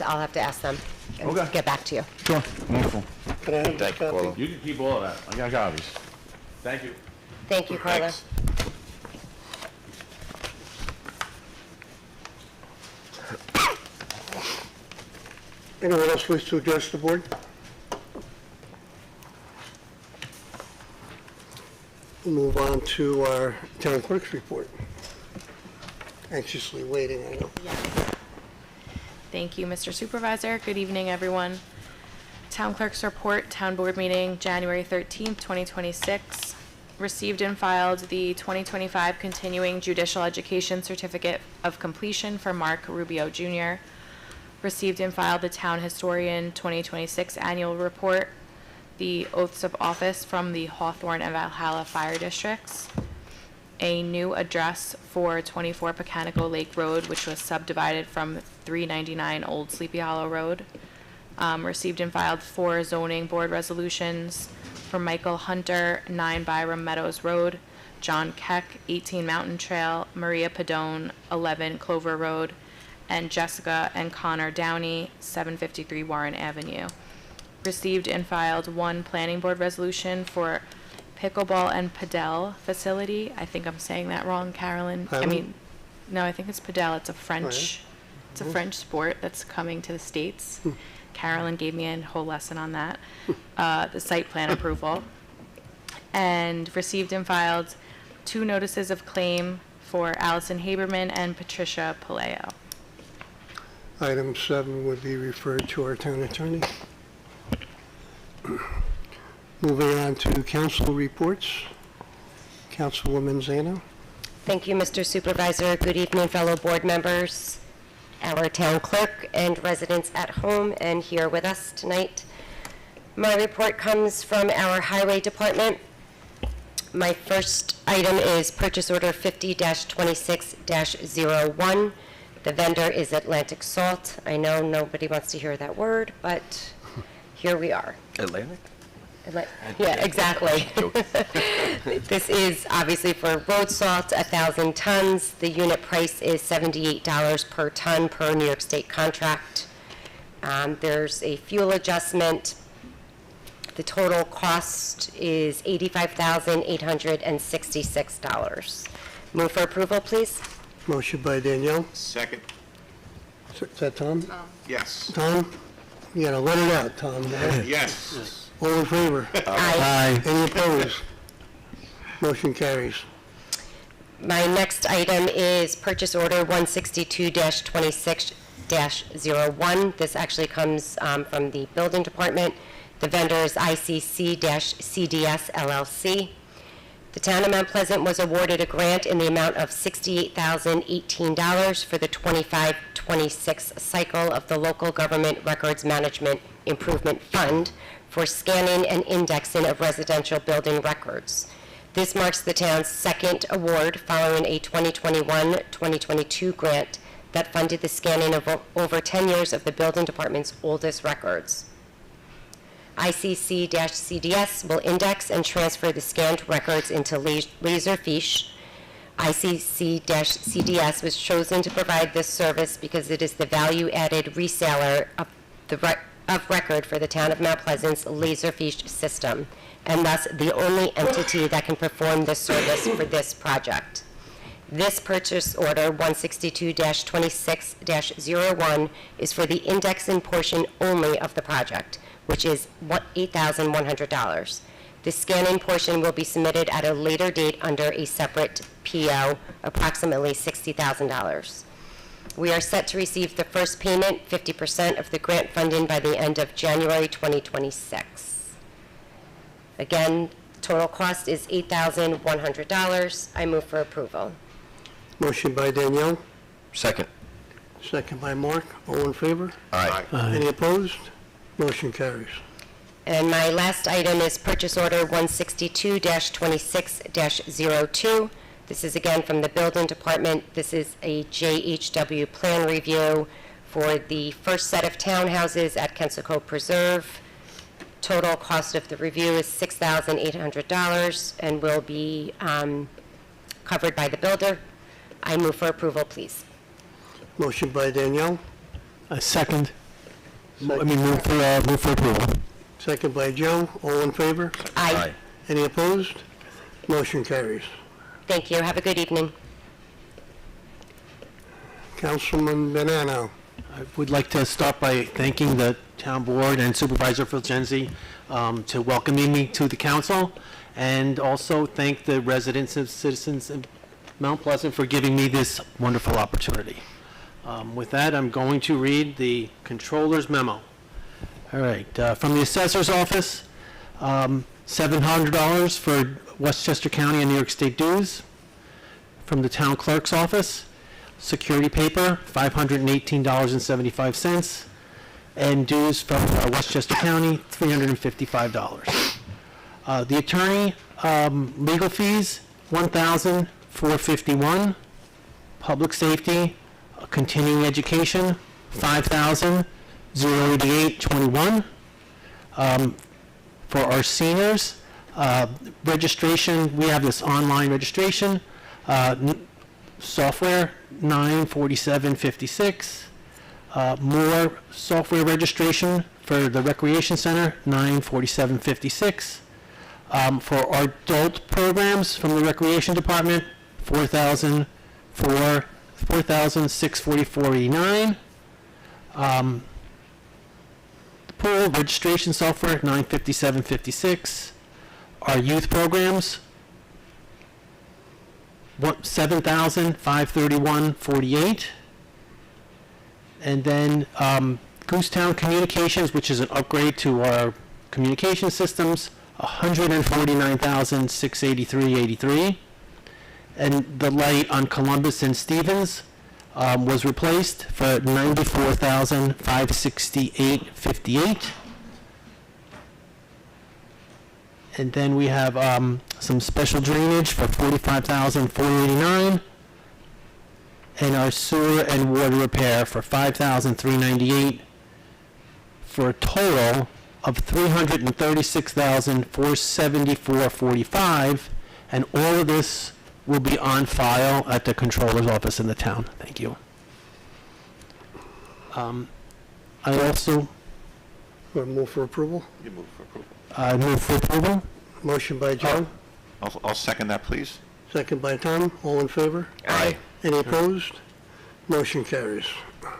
[SPEAKER 3] I'll have to ask them and
[SPEAKER 18] Okay.
[SPEAKER 3] get back to you.
[SPEAKER 18] Sure, wonderful.
[SPEAKER 1] Can I have that copy?
[SPEAKER 18] You can keep all of that. I got copies. Thank you.
[SPEAKER 3] Thank you, Carla.
[SPEAKER 11] Thanks.
[SPEAKER 1] Anyone else wish to address the board? We'll move on to our town clerk's report. Anxiously waiting, I know.
[SPEAKER 7] Thank you, Mr. Supervisor. Good evening, everyone. Town Clerk's Report, Town Board Meeting, January 13th, 2026. Received and filed the 2025 Continuing Judicial Education Certificate of Completion for Mark Rubio Jr. Received and filed the Town Historian 2026 Annual Report, the Oaths of Office from the Hawthorne and Valhalla Fire Districts, a new address for 24 Pecanico Lake Road, which was subdivided from 399 Old Sleepy Hollow Road. Received and filed 4 zoning board resolutions for Michael Hunter, 9 Byram Meadows Road, John Keck, 18 Mountain Trail, Maria Padone, 11 Clover Road, and Jessica and Connor Downey, 753 Warren Avenue. Received and filed 1 planning board resolution for pickleball and padel facility. I think I'm saying that wrong, Carolyn. No, I think it's padel. It's a French, it's a French sport that's coming to the States. Carolyn gave me a whole lesson on that. The site plan approval. And received and filed 2 notices of claim for Allison Haberman and Patricia Paleo.
[SPEAKER 1] Item 7 would be referred to our town attorney. Moving on to council reports. Councilwoman Zano.
[SPEAKER 3] Thank you, Mr. Supervisor. Good evening, fellow board members, our town clerk, and residents at home and here with us tonight. My report comes from our highway department. My first item is purchase order 50-26-01. The vendor is Atlantic Salt. I know nobody wants to hear that word, but here we are.
[SPEAKER 9] Atlantic?
[SPEAKER 3] Yeah, exactly. This is obviously for road salt, 1,000 tons. The unit price is $78 per ton per New York State contract. There's a fuel adjustment. The total cost is $85,866. Move for approval, please.
[SPEAKER 1] Motion by Danielle.
[SPEAKER 11] Second.
[SPEAKER 1] Is that Tom?
[SPEAKER 11] Yes.
[SPEAKER 1] Tom? You gotta let it out, Tom.
[SPEAKER 11] Yes.
[SPEAKER 1] All in favor?
[SPEAKER 3] Aye.
[SPEAKER 1] Any opposed? Motion carries.
[SPEAKER 3] My next item is purchase order 162-26-01. This actually comes from the building department. The vendor is ICC-CDS LLC. The town of Mount Pleasant was awarded a grant in the amount of $68,018 for the 25-26 cycle of the Local Government Records Management Improvement Fund for scanning and indexing of residential building records. This marks the town's second award following a 2021-2022 grant that funded the scanning of over 10 years of the building department's oldest records. ICC-CDS will index and transfer the scanned records into Laserfiche. ICC-CDS was chosen to provide this service because it is the value-added reseller of record for the town of Mount Pleasant's Laserfiche system, and thus the only entity that can perform this service for this project. This purchase order, 162-26-01, is for the indexing portion only of the project, which is $8,100. The scanning portion will be submitted at a later date under a separate PO, approximately $60,000. We are set to receive the first payment, 50% of the grant funding, by the end of January 2026. Again, total cost is $8,100. I move for approval.
[SPEAKER 1] Motion by Danielle,
[SPEAKER 9] Second.
[SPEAKER 1] Second by Mark. All in favor?
[SPEAKER 9] Aye.
[SPEAKER 1] Any opposed? Motion carries.
[SPEAKER 3] And my last item is purchase order 162-26-02. This is again from the building department. This is a JHW plan review for the first set of townhouses at Kensico Preserve. Total cost of the review is $6,800 and will be covered by the builder. I move for approval, please.
[SPEAKER 1] Motion by Danielle.
[SPEAKER 10] Second. Move for approval.
[SPEAKER 1] Second by Joe. All in favor?
[SPEAKER 3] Aye.
[SPEAKER 1] Any opposed? Motion carries.
[SPEAKER 3] Thank you. Have a good evening.
[SPEAKER 1] Councilman Bonanno.
[SPEAKER 19] I would like to start by thanking the town board and Supervisor Fulgenzi to welcoming me to the council, and also thank the residents and citizens of Mount Pleasant for giving me this wonderful opportunity. With that, I'm going to read the controller's memo. All right, from the assessor's office, $700 for Westchester County and New York State dues. From the town clerk's office, security paper, $518.75, and dues from Westchester County, $355. The attorney, legal fees, $1,451. Public safety, continuing education, $5,088.21. For our seniors, registration, we have this online registration, software, $947.56. More software registration for the recreation center, $947.56. For our adult programs from the recreation department, $4,644.89. The pool registration software, $957.56. Our youth programs, $7,531.48. And then Goosetown Communications, which is an upgrade to our communication systems, $149,683.83. And the light on Columbus and Stevens was replaced for $94,568.58. And then we have some special drainage for $45,489, and our sewer and water repair for $5,398, for a total of $336,474.45, and all of this will be on file at the controller's office in the town. Thank you. I also
[SPEAKER 1] Move for approval?
[SPEAKER 11] You move for approval.
[SPEAKER 1] Move for approval. Motion by Joe.
[SPEAKER 11] I'll second that, please.
[SPEAKER 1] Second by Tom. All in favor?
[SPEAKER 9] Aye.
[SPEAKER 1] Any opposed? Motion carries.
[SPEAKER 19] All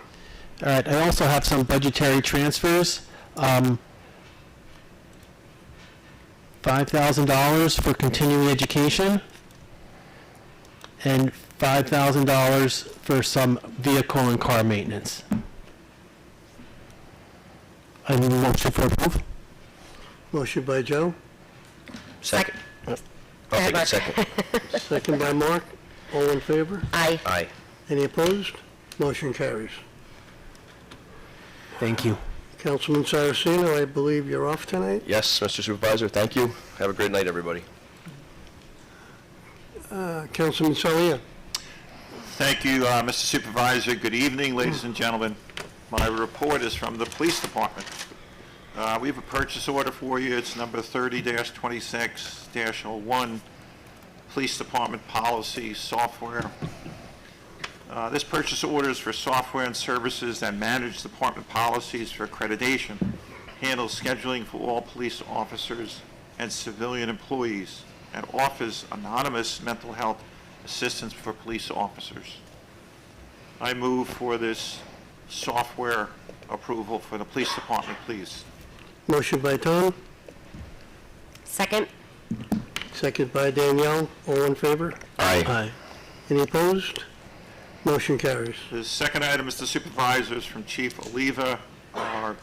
[SPEAKER 19] right, I also have some budgetary transfers. $5,000 for continuing education, and $5,000 for some vehicle and car maintenance. I need a motion for approval.
[SPEAKER 1] Motion by Joe.
[SPEAKER 9] Second. I'll take a second.
[SPEAKER 1] Second by Mark. All in favor?
[SPEAKER 3] Aye.
[SPEAKER 9] Aye.
[SPEAKER 1] Any opposed? Motion carries.
[SPEAKER 19] Thank you.
[SPEAKER 1] Councilman Saraceno, I believe you're off tonight.
[SPEAKER 9] Yes, Mr. Supervisor, thank you. Have a great night, everybody.
[SPEAKER 1] Councilman Salia.
[SPEAKER 11] Thank you, Mr. Supervisor. Good evening, ladies and gentlemen. My report is from the Police Department. We have a purchase order for you. It's number 30-26-01, Police Department Policy Software. This purchase order is for software and services that manage department policies for accreditation, handles scheduling for all police officers and civilian employees, and offers anonymous mental health assistance for police officers. I move for this software approval for the police department, please.
[SPEAKER 1] Motion by Tom.
[SPEAKER 3] Second?
[SPEAKER 1] Second by Danielle. All in favor?
[SPEAKER 9] Aye.
[SPEAKER 1] Any opposed? Motion carries.
[SPEAKER 11] The second item, Mr. Supervisor, is from Chief Oliva, our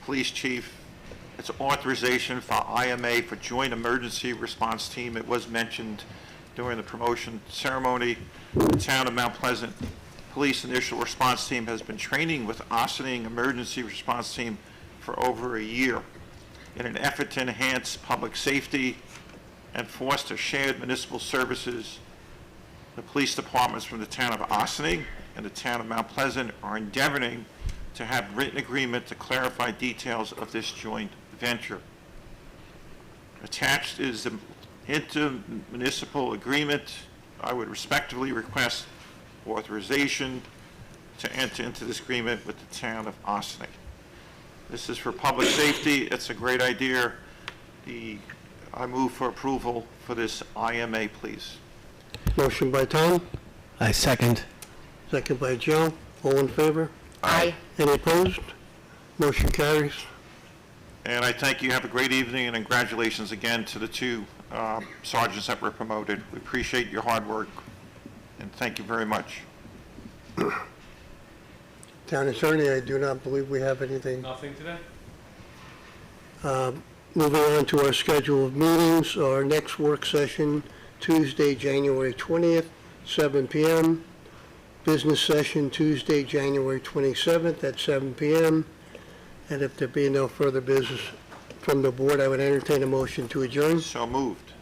[SPEAKER 11] police chief. It's authorization for IMA for Joint Emergency Response Team. It was mentioned during the promotion ceremony. The town of Mount Pleasant Police Initial Response Team has been training with Ossining Emergency Response Team for over a year in an effort to enhance public safety and foster shared municipal services. The police departments from the town of Ossining and the town of Mount Pleasant are endeavoring to have written agreement to clarify details of this joint venture. Attached is the intermunicipal agreement. I would respectfully request authorization to enter into this agreement with the town of Ossining. This is for public safety. It's a great idea. I move for approval for this IMA, please.
[SPEAKER 1] Motion by Tom,
[SPEAKER 19] I second.
[SPEAKER 1] second by Joe. All in favor?
[SPEAKER 3] Aye.
[SPEAKER 1] Any opposed? Motion carries.
[SPEAKER 11] And I thank you. Have a great evening, and congratulations again to the two sergeants that were promoted. We appreciate your hard work, and thank you very much.
[SPEAKER 1] Town Attorney, I do not believe we have anything.
[SPEAKER 6] Nothing today?
[SPEAKER 1] Moving on to our schedule of meetings, our next work session, Tuesday, January 20th, 7 p.m. Business session, Tuesday, January 27th at 7 p.m. And if there be no further business from the board, I would entertain a motion to adjourn.
[SPEAKER 11] So moved.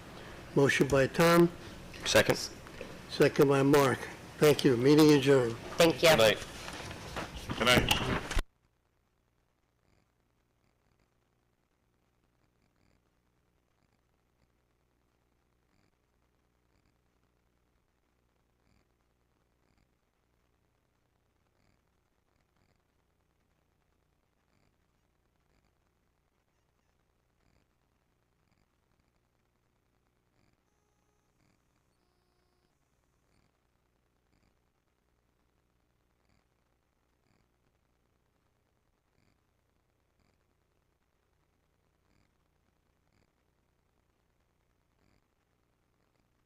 [SPEAKER 1] Motion by Tom,
[SPEAKER 9] Second?
[SPEAKER 1] second by Mark. Thank you. Meeting adjourned.
[SPEAKER 3] Thank you.
[SPEAKER 9] Good night.
[SPEAKER 11] Good night.